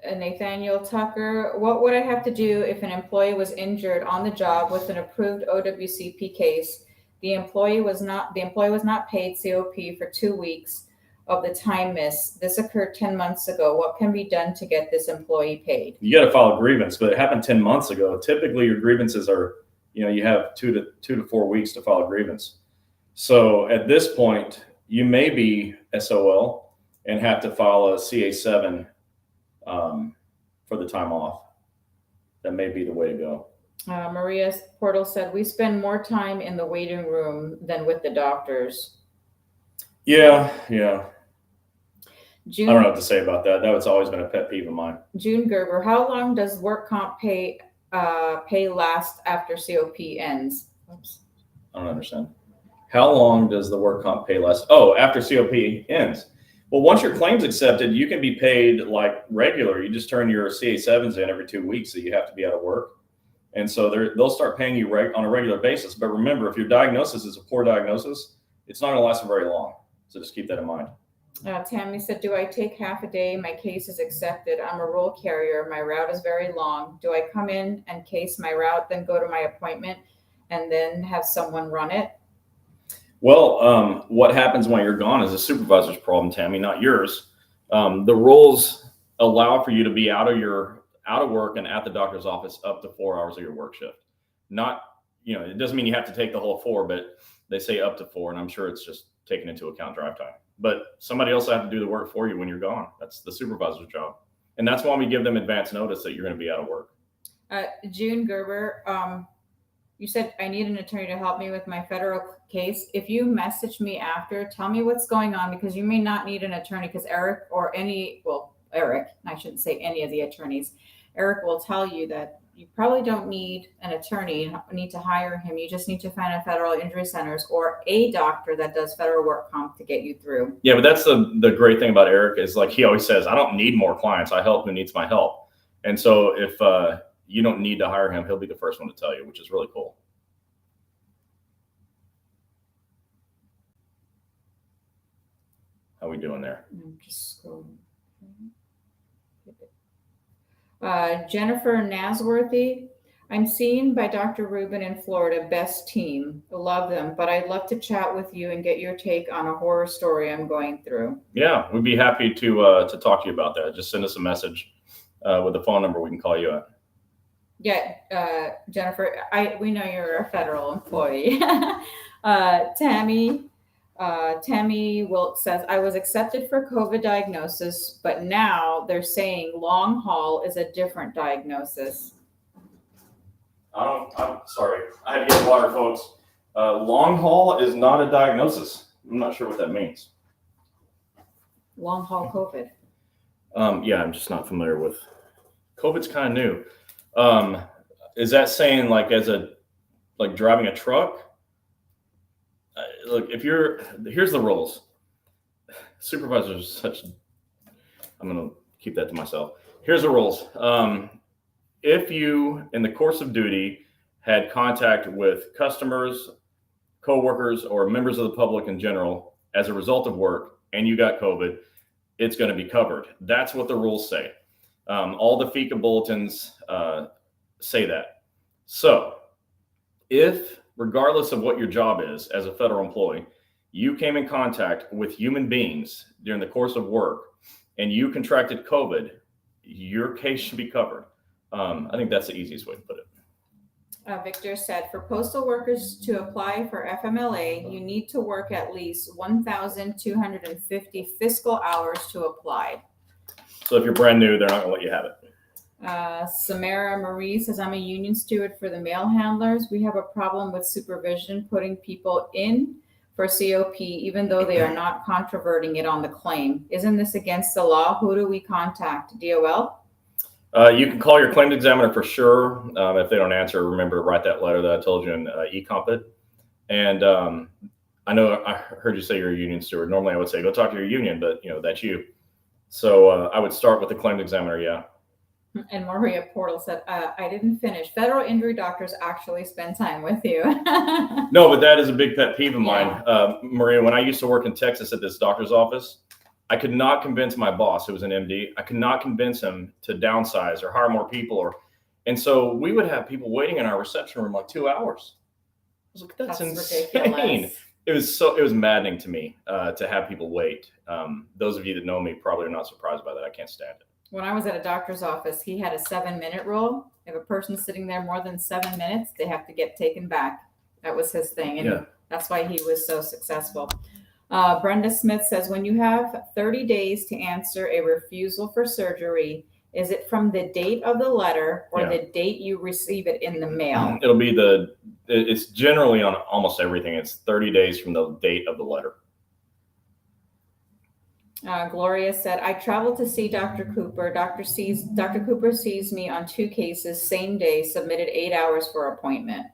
Nathaniel Tucker, what would I have to do if an employee was injured on the job with an approved OWCP case? The employee was not paid COP for 2 weeks of the time missed. This occurred 10 months ago. What can be done to get this employee paid? You got to file a grievance, but it happened 10 months ago. Typically, your grievances are, you have 2 to 4 weeks to file a grievance. So at this point, you may be SOL and have to file a CA7 for the time off. That may be the way to go. Maria Portal said, we spend more time in the waiting room than with the doctors. Yeah. June, I don't know what to say about that. That's always been a pet peeve of mine. June Gerber, how long does work comp pay last after COP ends? Oops. I don't understand. How long does the work comp pay last? Oh, after COP ends. Well, once your claim's accepted, you can be paid like regular. You just turn your CA7s in every 2 weeks that you have to be out of work. And so they'll start paying you on a regular basis. But remember, if your diagnosis is a poor diagnosis, it's not going to last very long. So just keep that in mind. Tammy said, do I take half a day? My case is accepted. I'm a rural carrier. My route is very long. Do I come in and case my route, then go to my appointment and then have someone run it? Well, what happens when you're gone is a supervisor's problem, Tammy, not yours. The rules allow for you to be out of work and at the doctor's office up to 4 hours of your work shift. Not, it doesn't mean you have to take the whole 4, but they say up to 4, and I'm sure it's just taking into account drive time. But somebody else will have to do the work for you when you're gone. That's the supervisor's job. And that's why we give them advance notice that you're going to be out of work. June Gerber, you said I need an attorney to help me with my federal case. If you message me after, tell me what's going on, because you may not need an attorney, because Eric, I shouldn't say any of the attorneys, Eric will tell you that you probably don't need an attorney, you need to hire him. You just need to find a federal injury centers or a doctor that does federal work comp to get you through. Yeah, but that's the great thing about Eric is, like he always says, I don't need more clients. I help who needs my help. And so if you don't need to hire him, he'll be the first one to tell you, which is really cool. How we doing there? I'm just scrolling. Jennifer Nasworthy, I'm seen by Dr. Rubin in Florida, best team. Love them, but I'd love to chat with you and get your take on a horror story I'm going through. Yeah, we'd be happy to talk to you about that. Just send us a message with the phone number we can call you at. Yeah, Jennifer, we know you're a federal employee. Tammy Wilk says, I was accepted for COVID diagnosis, but now they're saying long haul is a different diagnosis. I'm sorry. I had to get water, folks. Long haul is not a diagnosis. I'm not sure what that means. Long haul COVID. Yeah, I'm just not familiar with. COVID's kind of new. Is that saying like driving a truck? Look, here's the rules. Supervisors I'm going to keep that to myself. Here's the rules. If you, in the course of duty, had contact with customers, coworkers, or members of the public in general as a result of work, and you got COVID, it's going to be covered. That's what the rules say. All the FECA bulletins say that. So if, regardless of what your job is as a federal employee, you came in contact with human beings during the course of work and you contracted COVID, your case should be covered. I think that's the easiest way to put it. Victor said, for postal workers to apply for FMLA, you need to work at least 1,250 fiscal hours to apply. So if you're brand new, they're not going to let you have it. Samara Marie says, I'm a union steward for the mail handlers. We have a problem with supervision putting people in for COP, even though they are not controverting it on the claim. Isn't this against the law? Who do we contact? DOL? You can call your claims examiner for sure. If they don't answer, remember to write that letter that I told you in eCompet. And I know I heard you say you're a union steward. Normally I would say go talk to your union, but that's you. So I would start with the claims examiner. Yeah. And Maria Portal said, I didn't finish. Federal injury doctors actually spend time with you. No, but that is a big pet peeve of mine. Maria, when I used to work in Texas at this doctor's office, I could not convince my boss, who was an MD, I could not convince him to downsize or hire more people. And so we would have people waiting in our reception room like 2 hours. I was like, that's insane. Ridiculous. It was maddening to me to have people wait. Those of you that know me probably are not surprised by that. I can't stand it. When I was at a doctor's office, he had a 7-minute rule. If a person's sitting there more than 7 minutes, they have to get taken back. That was his thing. And that's why he was so successful. Brenda Smith says, when you have 30 days to answer a refusal for surgery, is it from the date of the letter or the date you receive it in the mail? It'll be it's generally on almost everything. It's 30 days from the date of the letter. Gloria said, I traveled to see Dr. Cooper. Dr. Cooper sees me on 2 cases, same day, submitted 8 hours for appointment.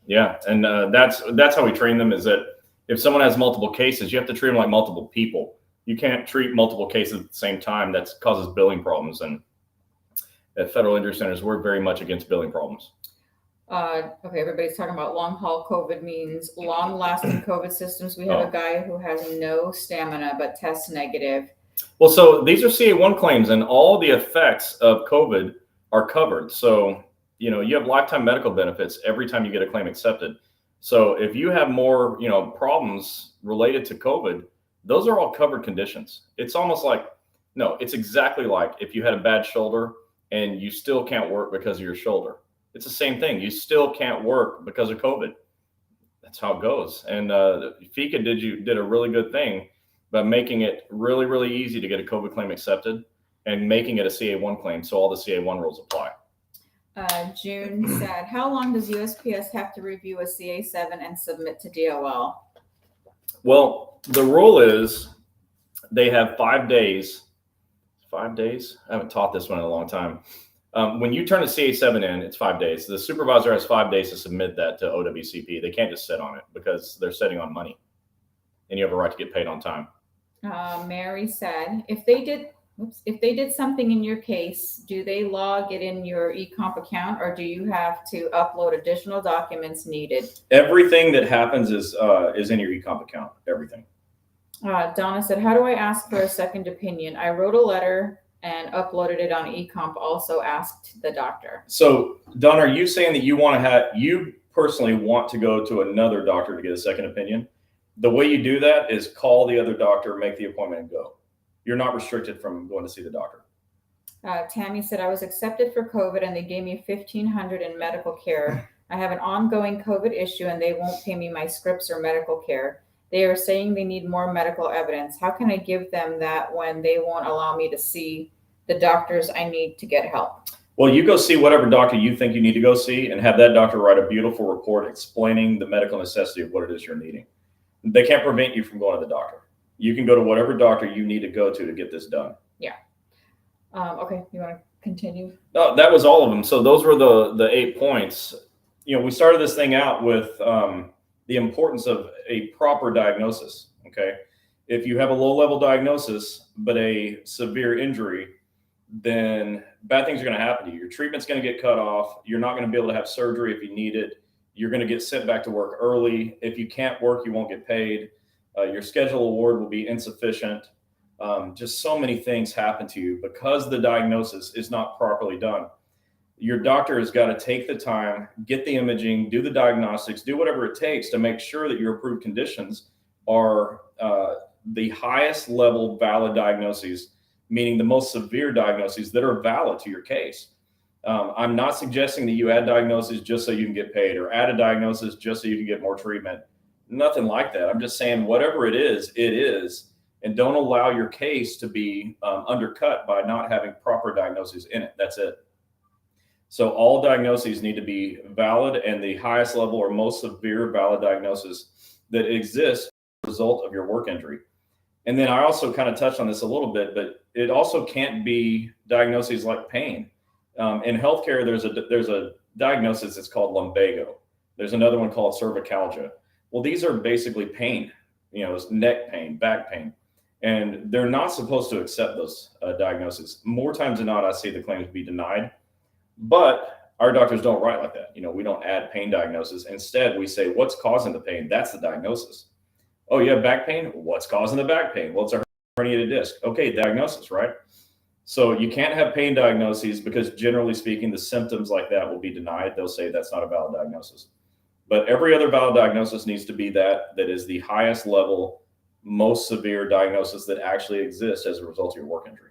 Yeah. And that's how we train them, is that if someone has multiple cases, you have to treat them like multiple people. You can't treat multiple cases at the same time. That causes billing problems. And at Federal Injury Centers, we're very much against billing problems. Okay, everybody's talking about long haul COVID means long lasting COVID systems. We have a guy who has no stamina but tests negative. Well, so these are CA1 claims, and all the effects of COVID are covered. So, you have lifetime medical benefits every time you get a claim accepted. So if you have more, problems related to COVID, those are all covered conditions. It's almost like, no, it's exactly like if you had a bad shoulder and you still can't work because of your shoulder. It's the same thing. You still can't work because of COVID. That's how it goes. And FICA did a really good thing by making it really, really easy to get a COVID claim accepted and making it a CA1 claim. So all the CA1 rules apply. June said, how long does USPS have to review a CA7 and submit to DOL? Well, the rule is they have 5 days. 5 days? I haven't taught this one in a long time. When you turn a CA7 in, it's 5 days. The supervisor has 5 days to submit that to OWCP. They can't just sit on it because they're sitting on money, and you have a right to get paid on time. Mary said, if they did something in your case, do they log it in your eComp account, or do you have to upload additional documents needed? Everything that happens is in your eComp account. Everything. Donna said, how do I ask for a second opinion? I wrote a letter and uploaded it on eComp, also asked the doctor. So, Donna, are you saying that you personally want to go to another doctor to get a second opinion? The way you do that is call the other doctor, make the appointment, and go. You're not restricted from going to see the doctor. Tammy said, I was accepted for COVID and they gave me $1,500 in medical care. I have an ongoing COVID issue and they won't pay me my scripts or medical care. They are saying they need more medical evidence. How can I give them that when they won't allow me to see the doctors I need to get help? Well, you go see whatever doctor you think you need to go see and have that doctor write a beautiful report explaining the medical necessity of what it is you're needing. They can't prevent you from going to the doctor. You can go to whatever doctor you need to go to get this done. Yeah. Okay. You want to continue? No, that was all of them. So those were the 8 points. We started this thing out with the importance of a proper diagnosis. Okay. If you have a low level diagnosis, but a severe injury, then bad things are going to happen to you. Your treatment's going to get cut off. You're not going to be able to have surgery if you need it. You're going to get sent back to work early. If you can't work, you won't get paid. Your schedule award will be insufficient. Just so many things happen to you because the diagnosis is not properly done. Your doctor has got to take the time, get the imaging, do the diagnostics, do whatever it takes to make sure that your approved conditions are the highest level valid diagnoses, meaning the most severe diagnoses that are valid to your case. I'm not suggesting that you add diagnoses just so you can get paid or add a diagnosis just so you can get more treatment. Nothing like that. I'm just saying whatever it is, and don't allow your case to be undercut by not having proper diagnoses in it. That's it. So all diagnoses need to be valid and the highest level or most severe valid diagnosis that exists as a result of your work injury. And then I also kind of touched on this a little bit, but it also can't be diagnoses like pain. In healthcare, there's a diagnosis that's called lumbago. There's another one called cervicalgia. Well, these are basically pain, it's neck pain, back pain, and they're not supposed to accept those diagnoses. More times than not, I see the claims be denied, but our doctors don't write like that. We don't add pain diagnosis. Instead, we say, what's causing the pain? That's the diagnosis. Oh, you have back pain? What's causing the back pain? Well, it's a herniated disc. Okay, diagnosis, right? So you can't have pain diagnoses because generally speaking, the symptoms like that will be denied. They'll say that's not a valid diagnosis. But every other valid diagnosis needs to be that is the highest level, most severe diagnosis that actually exists as a result of your work injury.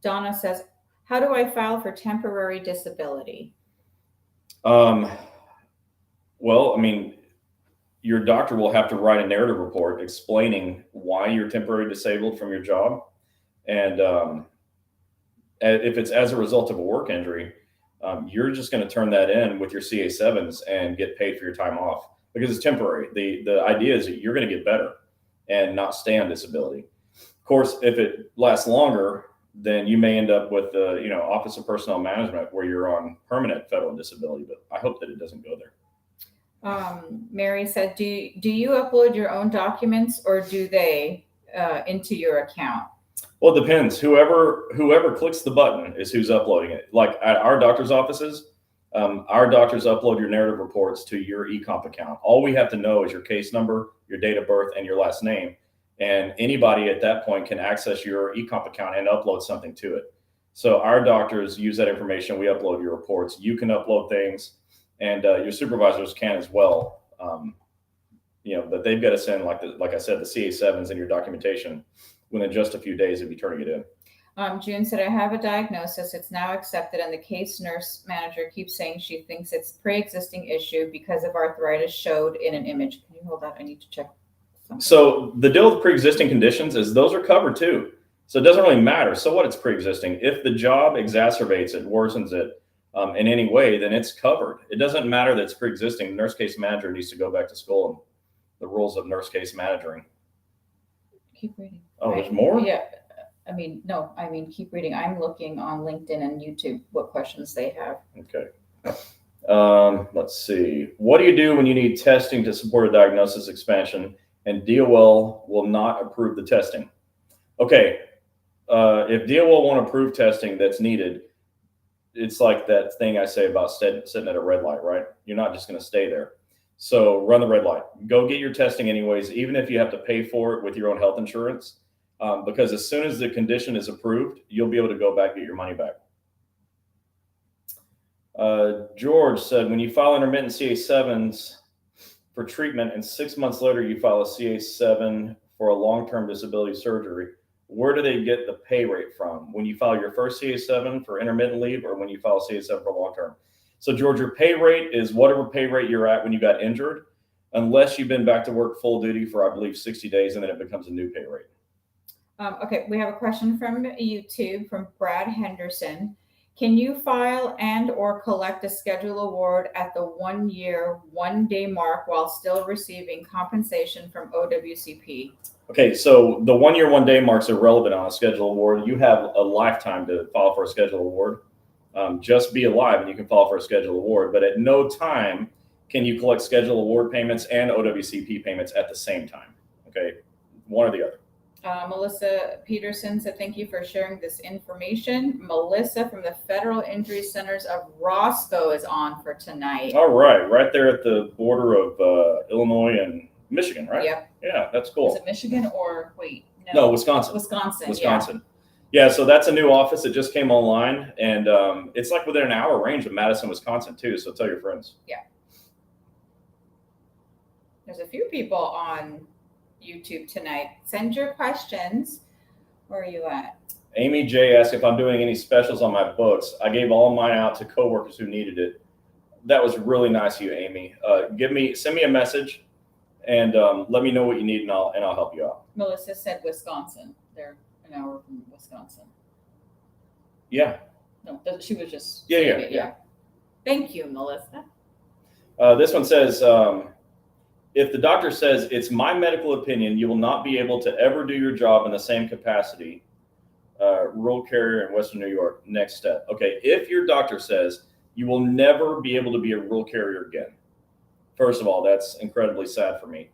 Donna says, how do I file for temporary disability? Well, your doctor will have to write a narrative report explaining why you're temporarily disabled from your job. And if it's as a result of a work injury, you're just going to turn that in with your CA7s and get paid for your time off because it's temporary. The idea is that you're going to get better and not stay on disability. Of course, if it lasts longer, then you may end up with the Office of Personnel Management where you're on permanent federal disability, but I hope that it doesn't go there. Mary said, do you upload your own documents or do they into your account? Well, it depends. Whoever clicks the button is who's uploading it. Like at our doctor's offices, our doctors upload your narrative reports to your eComp account. All we have to know is your case number, your date of birth, and your last name. And anybody at that point can access your eComp account and upload something to it. So our doctors use that information. We upload your reports. You can upload things, and your supervisors can as well. But they've got to send, like I said, the CA7s and your documentation within just a few days of you turning it in. June said, I have a diagnosis. It's now accepted, and the case nurse manager keeps saying she thinks it's pre-existing issue because of arthritis showed in an image. Can you hold that? I need to check something. So the deal with pre-existing conditions is those are covered too. So it doesn't really matter. So what, it's pre-existing. If the job exacerbates it, worsens it in any way, then it's covered. It doesn't matter that it's pre-existing. The nurse case manager needs to go back to school and the rules of nurse case managing. Keep reading. Oh, right? There's more? Yeah. Keep reading. I'm looking on LinkedIn and YouTube what questions they have. Okay. Let's see. What do you do when you need testing to support a diagnosis expansion and DOL will not approve the testing? Okay. If DOL won't approve testing that's needed, it's like that thing I say about sitting at a red light, right? You're not just going to stay there. So run the red light. Go get your testing anyways, even if you have to pay for it with your own health insurance. Because as soon as the condition is approved, you'll be able to go back and get your money back. George said, when you file intermittent CA7s for treatment and 6 months later you file a CA7 for a long-term disability surgery, where do they get the pay rate from? When you file your first CA7 for intermittent leave or when you file CA7 for long-term? So George, your pay rate is whatever pay rate you're at when you got injured, unless you've been back to work full duty for, I believe, 60 days, and then it becomes a new pay rate. Okay, we have a question from YouTube from Brad Henderson. Can you file and or collect a schedule award at the 1 year, 1 day mark while still receiving compensation from OWCP? Okay, so the 1 year, 1 day marks are relevant on a schedule award. You have a lifetime to file for a schedule award. Just be alive and you can file for a schedule award, but at no time can you collect schedule award payments and OWCP payments at the same time. Okay, one or the other. Melissa Peterson said, thank you for sharing this information. Melissa from the Federal Injury Centers of Roscoe is on for tonight. All right there at the border of Illinois and Michigan, right? Yep. Yeah, that's cool. Is it Michigan or wait? No, Wisconsin. Wisconsin. Yeah, so that's a new office that just came online, and it's like within an hour range of Madison, Wisconsin too. So tell your friends. Yeah. There's a few people on YouTube tonight. Send your questions. Where are you at? Amy J asked if I'm doing any specials on my books. I gave all mine out to coworkers who needed it. That was really nice of you, Amy. Send me a message and let me know what you need, and I'll help you out. Melissa said Wisconsin. They're an hour from Wisconsin. Yeah. No, she was just yeah. Thank you, Melissa. This one says, if the doctor says it's my medical opinion, you will not be able to ever do your job in the same capacity. Rural carrier in Western New York. Next step. Okay, if your doctor says you will never be able to be a rural carrier again, first of all, that's incredibly sad for me.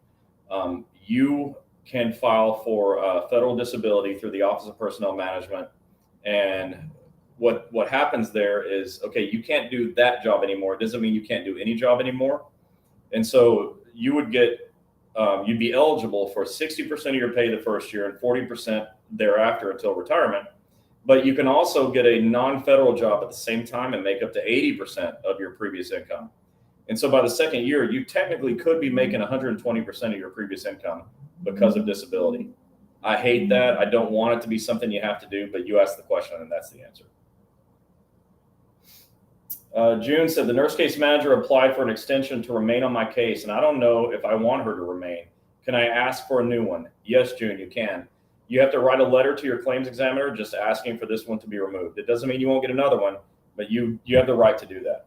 You can file for federal disability through the Office of Personnel Management, and what happens there is, okay, you can't do that job anymore. It doesn't mean you can't do any job anymore, and so you would get, you'd be eligible for 60% of your pay the first year and 40% thereafter until retirement. But you can also get a non-federal job at the same time and make up to 80% of your previous income. And so by the second year, you technically could be making 120% of your previous income because of disability. I hate that. I don't want it to be something you have to do, but you asked the question and that's the answer. June said, the nurse case manager applied for an extension to remain on my case, and I don't know if I want her to remain. Can I ask for a new one? Yes, June, you can. You have to write a letter to your claims examiner just asking for this one to be removed. It doesn't mean you won't get another one, but you have the right to do that.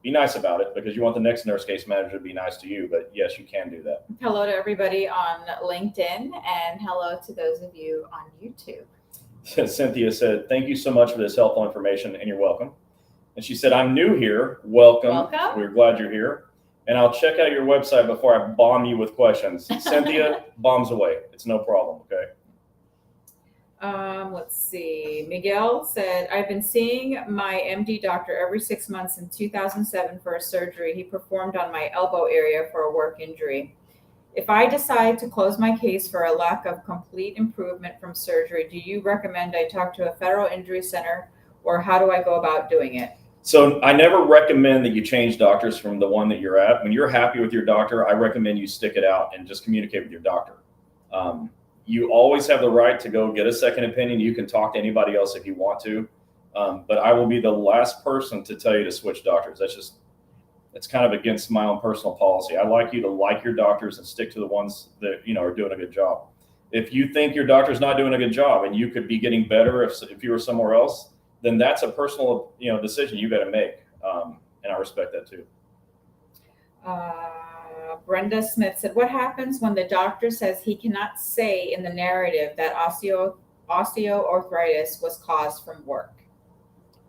Be nice about it because you want the next nurse case manager to be nice to you, but yes, you can do that. Hello to everybody on LinkedIn and hello to those of you on YouTube. Cynthia said, thank you so much for this helpful information, and you're welcome. And she said, I'm new here. Welcome. Welcome. We're glad you're here. and I'll check out your website before I bomb you with questions. Cynthia, bombs away. It's no problem, okay? Let's see. Miguel said, I've been seeing my MD doctor every 6 months since 2007 for a surgery he performed on my elbow area for a work injury. If I decide to close my case for a lack of complete improvement from surgery, do you recommend I talk to a federal injury center, or how do I go about doing it? So I never recommend that you change doctors from the one that you're at. When you're happy with your doctor, I recommend you stick it out and just communicate with your doctor. You always have the right to go get a second opinion. You can talk to anybody else if you want to, but I will be the last person to tell you to switch doctors. It's kind of against my own personal policy. I like you to like your doctors and stick to the ones that are doing a good job. If you think your doctor's not doing a good job and you could be getting better if you were somewhere else, then that's a personal decision you got to make, and I respect that too. Brenda Smith said, what happens when the doctor says he cannot say in the narrative that osteoarthritis was caused from work?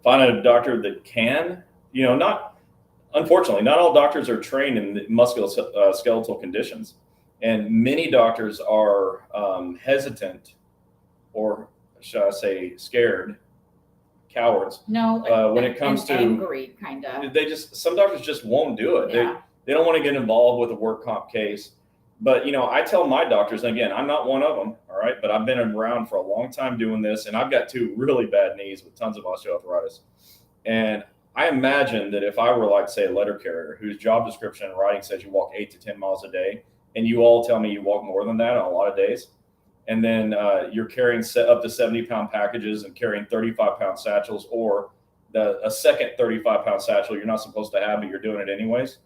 Find a doctor that can, unfortunately, not all doctors are trained in musculoskeletal conditions, and many doctors are hesitant, or should I say scared, cowards. No, when it comes to angry, kind of. Some doctors just won't do it. Yeah. They don't want to get involved with a work comp case. But I tell my doctors, and again, I'm not one of them, all right, but I've been around for a long time doing this, and I've got 2 really bad knees with tons of osteoarthritis. And I imagine that if I were, like, say, a letter carrier whose job description and writing says you walk 8 to 10 miles a day, and you all tell me you walk more than that on a lot of days, and then you're carrying up to 70-pound packages and carrying 35-pound satchels, or a second 35-pound satchel you're not supposed to have, but you're doing it anyways,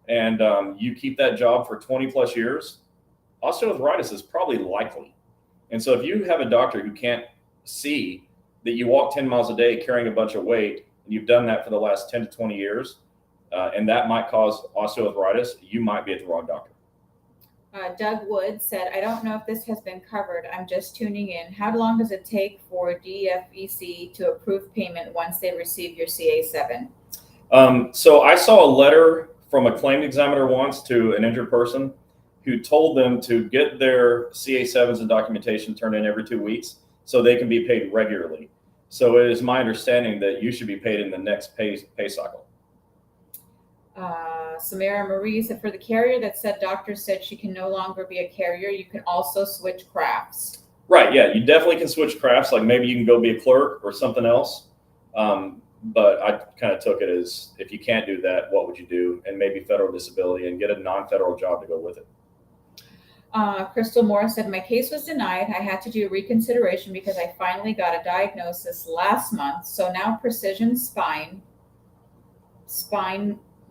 and you keep that job for 20 plus years, osteoarthritis is probably likely. And so if you have a doctor who can't see that you walk 10 miles a day carrying a bunch of weight, and you've done that for the last 10 to 20 years, and that might cause osteoarthritis, you might be at the wrong doctor. Doug Wood said, I don't know if this has been covered. I'm just tuning in. How long does it take for DFEC to approve payment once they receive your CA7? So I saw a letter from a claim examiner once to an injured person who told them to get their CA7s and documentation turned in every 2 weeks so they can be paid regularly. So it is my understanding that you should be paid in the next pay cycle. Samara Marie said, for the carrier that said doctor said she can no longer be a carrier, you can also switch crafts. Right, yeah, you definitely can switch crafts. Like maybe you can go be a clerk or something else. But I kind of took it as, if you can't do that, what would you do? And maybe federal disability, and get a non-federal job to go with it. Crystal Morris said, my case was denied. I had to do reconsideration because I finally got a diagnosis last month. So now Precision Spine,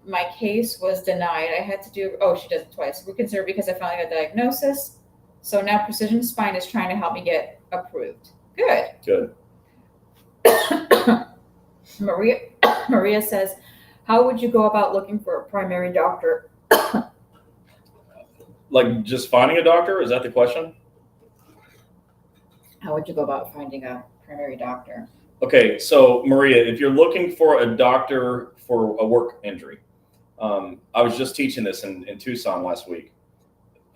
my case was denied. I had to do, she does it twice. Reconsider because I finally got a diagnosis. So now Precision Spine is trying to help me get approved. Good. Maria says, how would you go about looking for a primary doctor? Like just finding a doctor? Is that the question? How would you go about finding a primary doctor? Okay, so Maria, if you're looking for a doctor for a work injury, I was just teaching this in Tucson last week.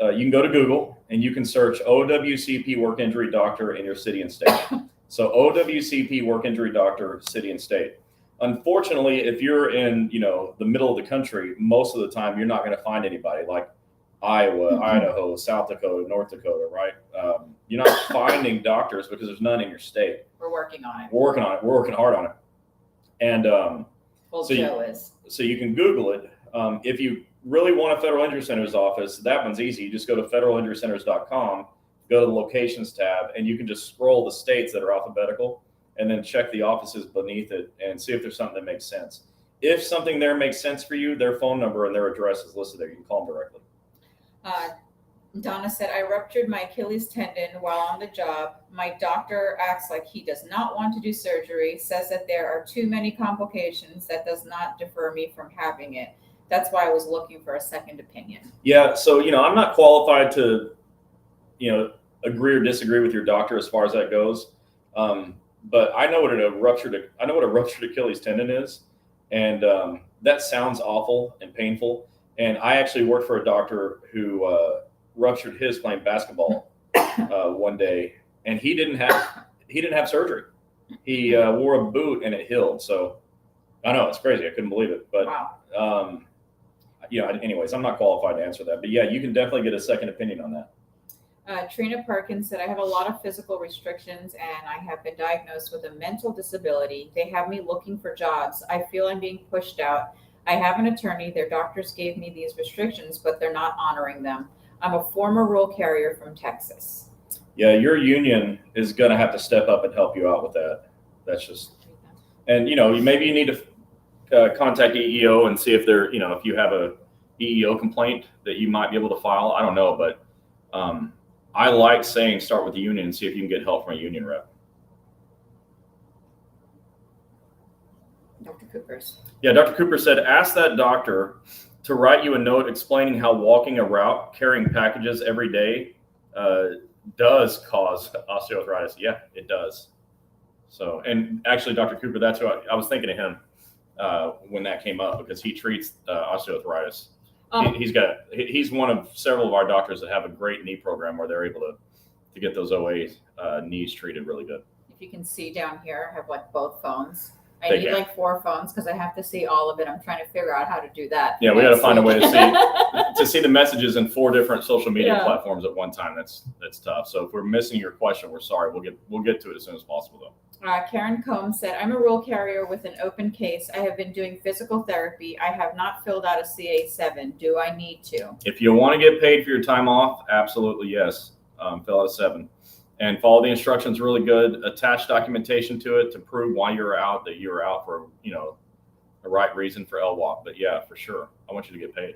You can go to Google and you can search OWCP work injury doctor in your city and state. So OWCP work injury doctor, city and state. Unfortunately, if you're in the middle of the country, most of the time you're not going to find anybody, like Iowa, Idaho, South Dakota, North Dakota, right? You're not finding doctors because there's none in your state. We're working on it. We're working hard on it. And Joe is. So you can Google it. If you really want a Federal Injury Center's office, that one's easy. You just go to federalinjurycenters.com, go to the locations tab, and you can just scroll the states that are alphabetical and then check the offices beneath it and see if there's something that makes sense. If something there makes sense for you, their phone number and their address is listed there. You can call them directly. Donna said, I ruptured my Achilles tendon while on the job. My doctor acts like he does not want to do surgery, says that there are too many complications that does not defer me from having it. That's why I was looking for a second opinion. Yeah, so I'm not qualified to agree or disagree with your doctor as far as that goes. But I know what a ruptured Achilles tendon is, and that sounds awful and painful. And I actually worked for a doctor who ruptured his playing basketball one day, and he didn't have surgery. He wore a boot and it healed. So I know it's crazy. I couldn't believe it, but Wow. anyways, I'm not qualified to answer that. But yeah, you can definitely get a second opinion on that. Trina Perkins said, I have a lot of physical restrictions and I have been diagnosed with a mental disability. They have me looking for jobs. I feel I'm being pushed out. I have an attorney. Their doctors gave me these restrictions, but they're not honoring them. I'm a former rural carrier from Texas. Yeah, your union is going to have to step up and help you out with that. That's just, and maybe you need to contact EEO and see if they're, if you have a EEO complaint that you might be able to file. I don't know, but I like saying start with the union and see if you can get help from a union rep. Dr. Cooper's. Yeah, Dr. Cooper said, ask that doctor to write you a note explaining how walking a route, carrying packages every day does cause osteoarthritis. Yeah, it does. So, and actually, Dr. Cooper, that's who I was thinking of him when that came up, because he treats osteoarthritis. He's one of several of our doctors that have a great knee program where they're able to get those OA knees treated really good. If you can see down here, I have like both phones. I need like 4 phones because I have to see all of it. I'm trying to figure out how to do that. Yeah, we got to find a way to see the messages in 4 different social media platforms at one time. That's tough. So if we're missing your question, we're sorry. We'll get to it as soon as possible though. Karen Combs said, I'm a rural carrier with an open case. I have been doing physical therapy. I have not filled out a CA7. Do I need to? If you want to get paid for your time off, absolutely yes. Fill out a 7 and follow the instructions really good. Attach documentation to it to prove why you're out, that you're out for, the right reason for LWOP. But yeah, for sure. I want you to get paid.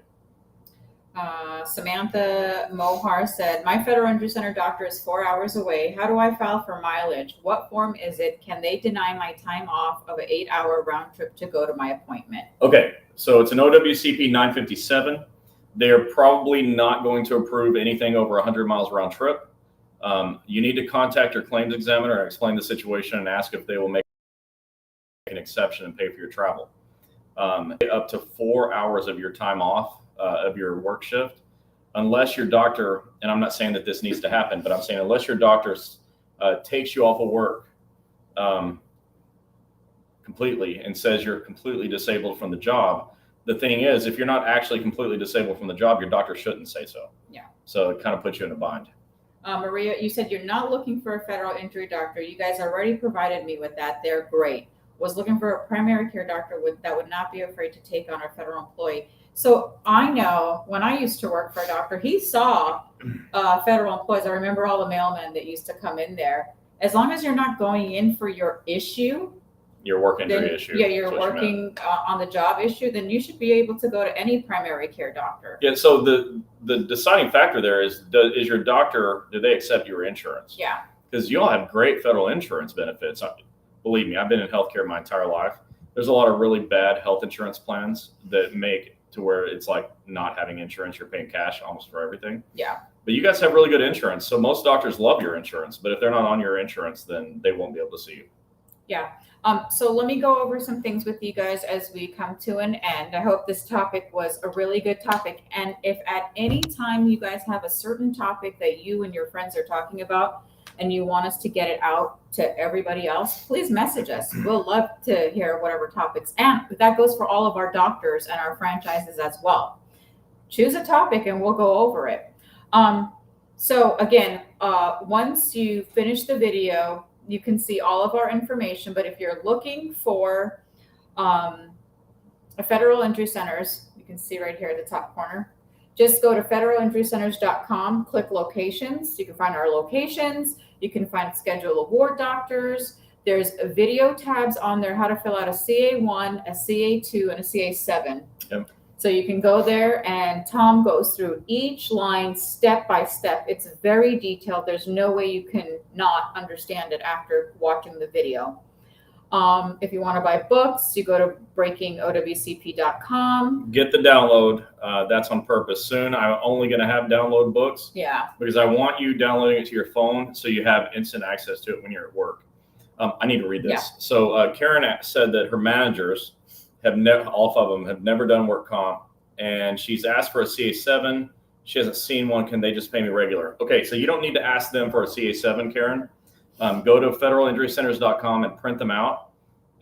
Samantha Mohar said, my federal injury center doctor is 4 hours away. How do I file for mileage? What form is it? Can they deny my time off of an 8-hour round trip to go to my appointment? Okay, so it's an OWCP 957. They're probably not going to approve anything over 100 miles round trip. You need to contact your claims examiner and explain the situation and ask if they will make an exception and pay for your travel. Up to 4 hours of your time off of your work shift, unless your doctor, and I'm not saying that this needs to happen, but I'm saying unless your doctor takes you off of work completely and says you're completely disabled from the job. The thing is, if you're not actually completely disabled from the job, your doctor shouldn't say so. Yeah. So it kind of puts you in a bind. Maria, you said you're not looking for a federal injury doctor. You guys already provided me with that. They're great. Was looking for a primary care doctor that would not be afraid to take on a federal employee. So I know when I used to work for a doctor, he saw federal employees. I remember all the mailmen that used to come in there. As long as you're not going in for your issue, your work injury issue. Yeah, you're working on the job issue, then you should be able to go to any primary care doctor. Yeah, so the deciding factor there is your doctor, do they accept your insurance? Yeah. Because you all have great federal insurance benefits. Believe me, I've been in healthcare my entire life. There's a lot of really bad health insurance plans that make to where it's like not having insurance, you're paying cash almost for everything. Yeah. But you guys have really good insurance. So most doctors love your insurance, but if they're not on your insurance, then they won't be able to see you. Yeah. So let me go over some things with you guys as we come to an end. I hope this topic was a really good topic. And if at any time you guys have a certain topic that you and your friends are talking about and you want us to get it out to everybody else, please message us. We'll love to hear whatever topics. And that goes for all of our doctors and our franchises as well. Choose a topic and we'll go over it. So again, once you finish the video, you can see all of our information. But if you're looking for a federal injury centers, you can see right here at the top corner, just go to federalinjurycenters.com, click locations. You can find our locations. You can find schedule award doctors. There's video tabs on there, how to fill out a CA1, a CA2, and a CA7. Yep. So you can go there and Tom goes through each line step by step. It's very detailed. There's no way you can not understand it after watching the video. If you want to buy books, you go to breakingowcp.com. Get the download. That's on purpose. Soon, I'm only going to have download books. Yeah. Because I want you downloading it to your phone so you have instant access to it when you're at work. I need to read this. Yeah. So Karen said that her managers have all of them have never done work comp and she's asked for a CA7. She hasn't seen one. Can they just pay me regular? Okay, so you don't need to ask them for a CA7, Karen. Go to federalinjurycenters.com and print them out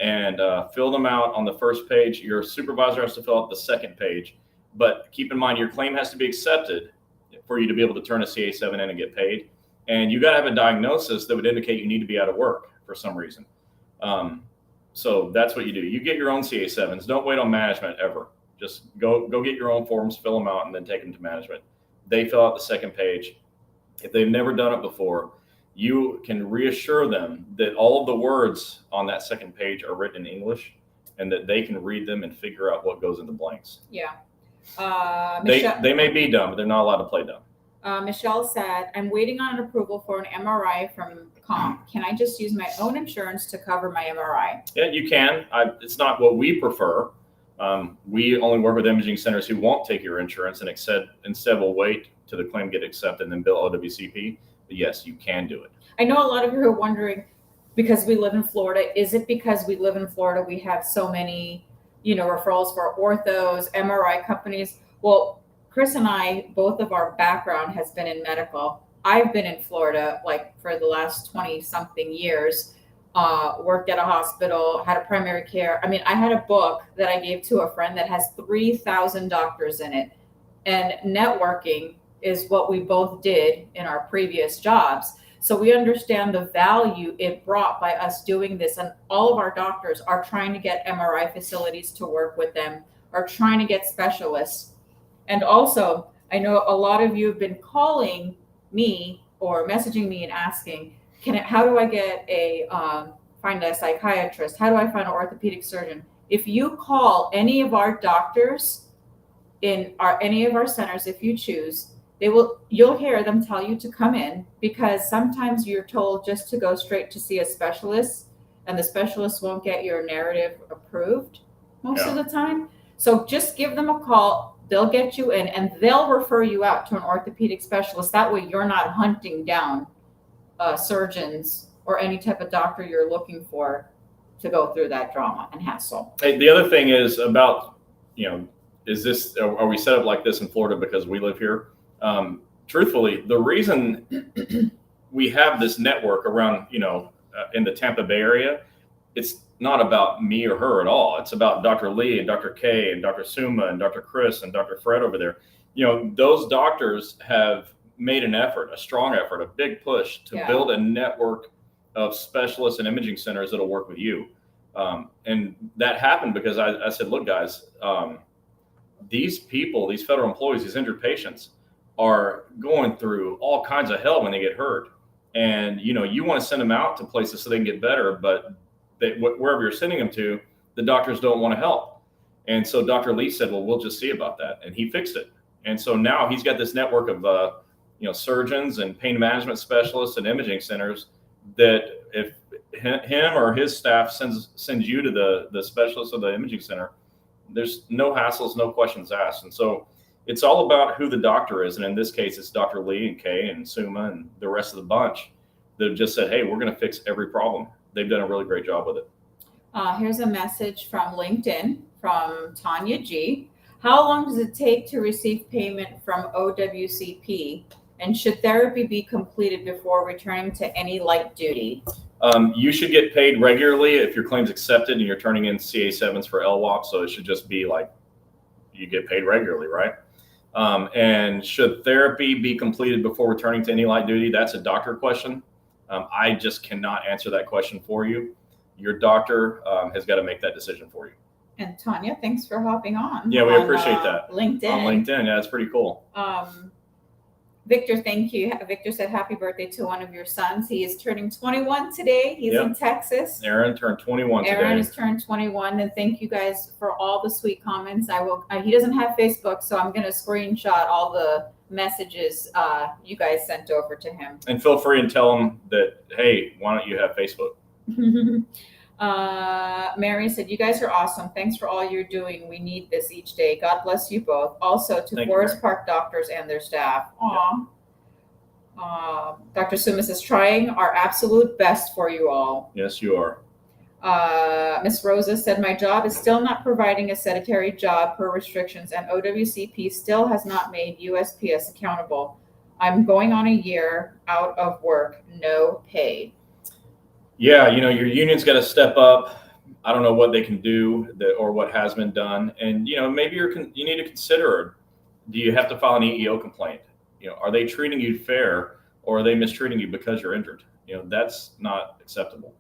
and fill them out on the first page. Your supervisor has to fill out the second page. But keep in mind, your claim has to be accepted for you to be able to turn a CA7 in and get paid. And you got to have a diagnosis that would indicate you need to be out of work for some reason. So that's what you do. You get your own CA7s. Don't wait on management ever. Just go get your own forms, fill them out, and then take them to management. They fill out the second page. If they've never done it before, you can reassure them that all of the words on that second page are written in English and that they can read them and figure out what goes in the blanks. Yeah. They may be dumb, but they're not allowed to play dumb. Michelle said, I'm waiting on an approval for an MRI from comp. Can I just use my own insurance to cover my MRI? Yeah, you can. It's not what we prefer. We only work with imaging centers who won't take your insurance and instead will wait till the claim get accepted and then bill OWCP. But yes, you can do it. I know a lot of you are wondering, because we live in Florida, is it because we live in Florida we have so many, referrals for orthos, MRI companies? Well, Chris and I, both of our background has been in medical. I've been in Florida for the last 20 something years, worked at a hospital, had a primary care. I mean, I had a book that I gave to a friend that has 3,000 doctors in it. And networking is what we both did in our previous jobs. So we understand the value it brought by us doing this. And all of our doctors are trying to get MRI facilities to work with them, are trying to get specialists. And also, I know a lot of you have been calling me or messaging me and asking, how do I get find a psychiatrist? How do I find an orthopedic surgeon? If you call any of our doctors in any of our centers, if you choose, you'll hear them tell you to come in, because sometimes you're told just to go straight to see a specialist, and the specialist won't get your narrative approved most of the time. So just give them a call. They'll get you in and they'll refer you out to an orthopedic specialist. That way you're not hunting down surgeons or any type of doctor you're looking for to go through that drama and hassle. Hey, the other thing is about, are we set up like this in Florida because we live here? Truthfully, the reason we have this network around, in the Tampa Bay area, it's not about me or her at all. It's about Dr. Lee and Dr. K and Dr. Suma and Dr. Chris and Dr. Fred over there. Those doctors have made an effort, a strong effort, a big push to build a network of specialists and imaging centers that'll work with you. And that happened because I said, look, guys, these people, these federal employees, these injured patients are going through all kinds of hell when they get hurt. And, you want to send them out to places so they can get better, but wherever you're sending them to, the doctors don't want to help. And so Dr. Lee said, well, we'll just see about that. And he fixed it. And so now he's got this network of, surgeons and pain management specialists and imaging centers that if him or his staff sends you to the specialist or the imaging center, there's no hassles, no questions asked. And so it's all about who the doctor is. And in this case, it's Dr. Lee and Kay and Suma and the rest of the bunch that have just said, hey, we're going to fix every problem. They've done a really great job with it. Here's a message from LinkedIn from Tanya G. How long does it take to receive payment from OWCP? And should therapy be completed before returning to any light duty? You should get paid regularly if your claim's accepted and you're turning in CA7s for LWOP. So it should just be like you get paid regularly, right? And should therapy be completed before returning to any light duty? That's a doctor question. I just cannot answer that question for you. Your doctor has got to make that decision for you. And Tanya, thanks for hopping on. Yeah, we appreciate that. LinkedIn. On LinkedIn, yeah, it's pretty cool. Victor, thank you. Victor said happy birthday to one of your sons. He is turning 21 today. He's in Texas. Aaron turned 21 today. Aaron has turned 21, and thank you guys for all the sweet comments. He doesn't have Facebook, so I'm going to screenshot all the messages you guys sent over to him. And feel free and tell him that, hey, why don't you have Facebook? Mary said, you guys are awesome. Thanks for all you're doing. We need this each day. God bless you both. Also to Forest Park doctors and their staff. Aw. Dr. Sumas is trying our absolute best for you all. Yes, you are. Miss Rosa said, my job is still not providing a sedentary job per restrictions, and OWCP still has not made USPS accountable. I'm going on a year out of work, no pay. Yeah, your union's got to step up. I don't know what they can do or what has been done, and maybe you need to consider: do you have to file an EEO complaint? Are they treating you fair, or are they mistreating you because you're injured? That's not acceptable.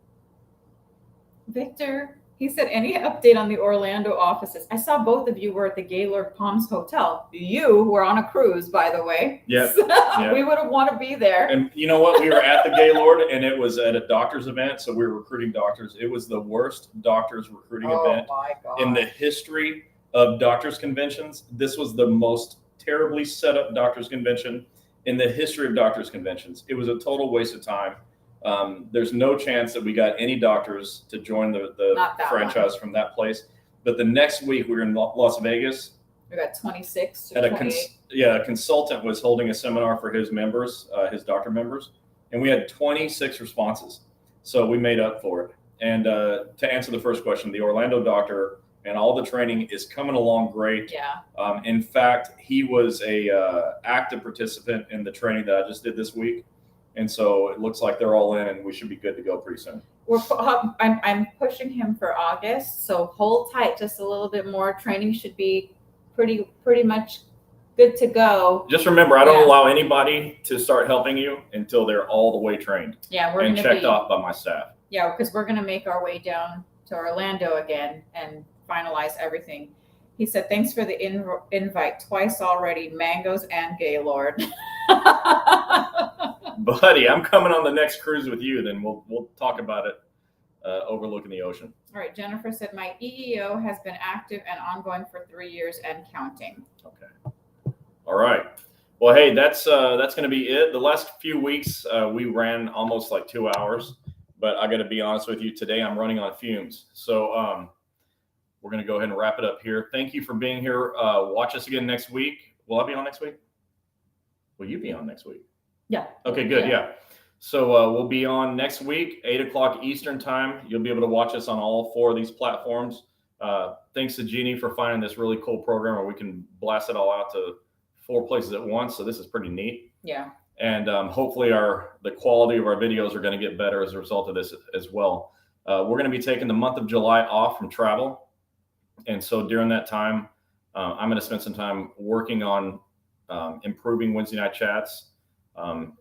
Victor, he said, any update on the Orlando offices? I saw both of you were at the Gaylord Palms Hotel. You were on a cruise, by the way. Yeah. So we would have want to be there. And you know what? We were at the Gaylord, and it was at a doctor's event, so we were recruiting doctors. It was the worst doctors recruiting event in the history of doctors conventions. This was the most terribly set up doctors convention in the history of doctors conventions. It was a total waste of time. There's no chance that we got any doctors to join the franchise from that place. But the next week we were in Las Vegas. We got 26 to 28. A consultant was holding a seminar for his members, his doctor members, and we had 26 responses. So we made up for it. And to answer the first question, the Orlando doctor and all the training is coming along great. Yeah. In fact, he was a active participant in the training that I just did this week. And so it looks like they're all in, and we should be good to go pretty soon. I'm pushing him for August, so hold tight just a little bit more. Training should be pretty much good to go. Just remember, I don't allow anybody to start helping you until they're all the way trained. Yeah, we're and checked off by my staff. Yeah, because we're going to make our way down to Orlando again and finalize everything. He said, thanks for the invite twice already, Mangoes and Gaylord. Buddy, I'm coming on the next cruise with you. Then we'll talk about it overlooking the ocean. All right. Jennifer said, my EEO has been active and ongoing for 3 years and counting. Okay. All right. Well, hey, that's going to be it. The last few weeks, we ran almost like 2 hours, but I got to be honest with you. Today, I'm running on fumes. So we're going to go ahead and wrap it up here. Thank you for being here. Watch us again next week. Will I be on next week? Will you be on next week? Yeah. Okay, good. Yeah. So we'll be on next week, 8:00 Eastern time. You'll be able to watch us on all 4 of these platforms. Thanks to Gini for finding this really cool program where we can blast it all out to 4 places at once. So this is pretty neat. Yeah. And hopefully the quality of our videos are going to get better as a result of this as well. We're going to be taking the month of July off from travel. And so during that time, I'm going to spend some time working on improving Wednesday night chats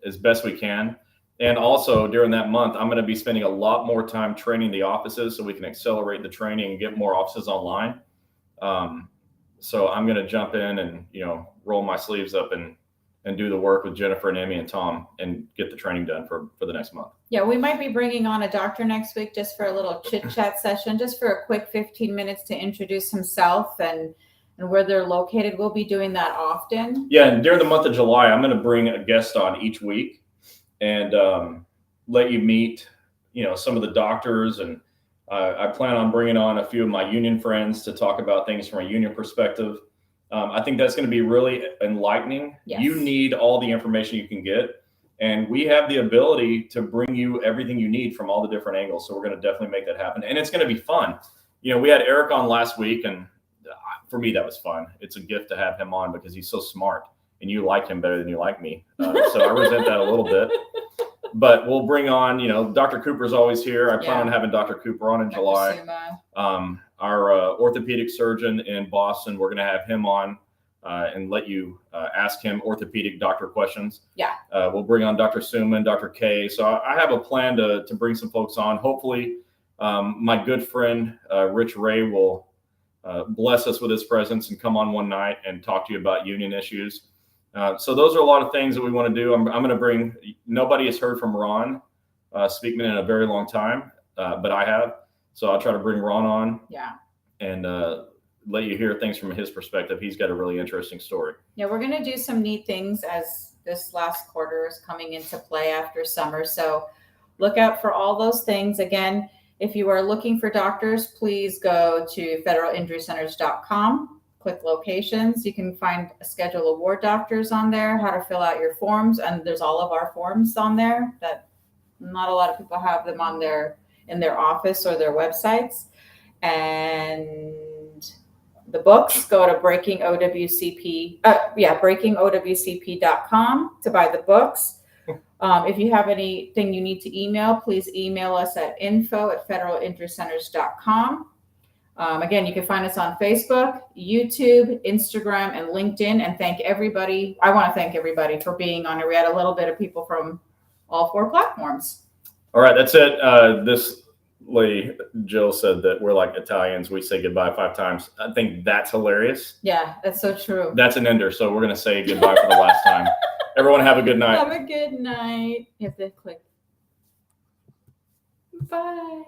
as best we can. And also during that month, I'm going to be spending a lot more time training the offices so we can accelerate the training and get more offices online. So I'm going to jump in and, roll my sleeves up and do the work with Jennifer and Emmy and Tom and get the training done for the next month. Yeah, we might be bringing on a doctor next week just for a little chit chat session, just for a quick 15 minutes to introduce himself and where they're located. We'll be doing that often. Yeah, and during the month of July, I'm going to bring a guest on each week and let you meet, some of the doctors. And I plan on bringing on a few of my union friends to talk about things from a union perspective. I think that's going to be really enlightening. Yes. You need all the information you can get. And we have the ability to bring you everything you need from all the different angles. So we're going to definitely make that happen. And it's going to be fun. We had Eric on last week, and for me, that was fun. It's a gift to have him on because he's so smart, and you like him better than you like me. So I resent that a little bit. But we'll bring on, Dr. Cooper's always here. I plan on having Dr. Cooper on in July. Our orthopedic surgeon in Boston, we're going to have him on and let you ask him orthopedic doctor questions. Yeah. We'll bring on Dr. Suma and Dr. K. So I have a plan to bring some folks on. Hopefully, my good friend, Rich Ray, will bless us with his presence and come on one night and talk to you about union issues. So those are a lot of things that we want to do. I'm going to bring, nobody has heard from Ron Speakman in a very long time, but I have. So I'll try to bring Ron on. Yeah. And let you hear things from his perspective. He's got a really interesting story. Yeah, we're going to do some neat things as this last quarter is coming into play after summer. So look out for all those things. Again, if you are looking for doctors, please go to federalinjurycenters.com. Click locations. You can find a schedule of ward doctors on there, how to fill out your forms. And there's all of our forms on there that not a lot of people have them on their in their office or their websites. And the books, go to breakingowcp.com to buy the books. If you have anything you need to email, please email us at info@federalintereastcenters.com. Again, you can find us on Facebook, YouTube, Instagram, and LinkedIn. And thank everybody. I want to thank everybody for being on it. We had a little bit of people from all 4 platforms. All right, that's it. This lady, Jill, said that we're like Italians. We say goodbye 5 times. I think that's hilarious. Yeah, that's so true. That's an ender. So we're going to say goodbye for the last time. Everyone have a good night. Have a good night. You have to click. Bye.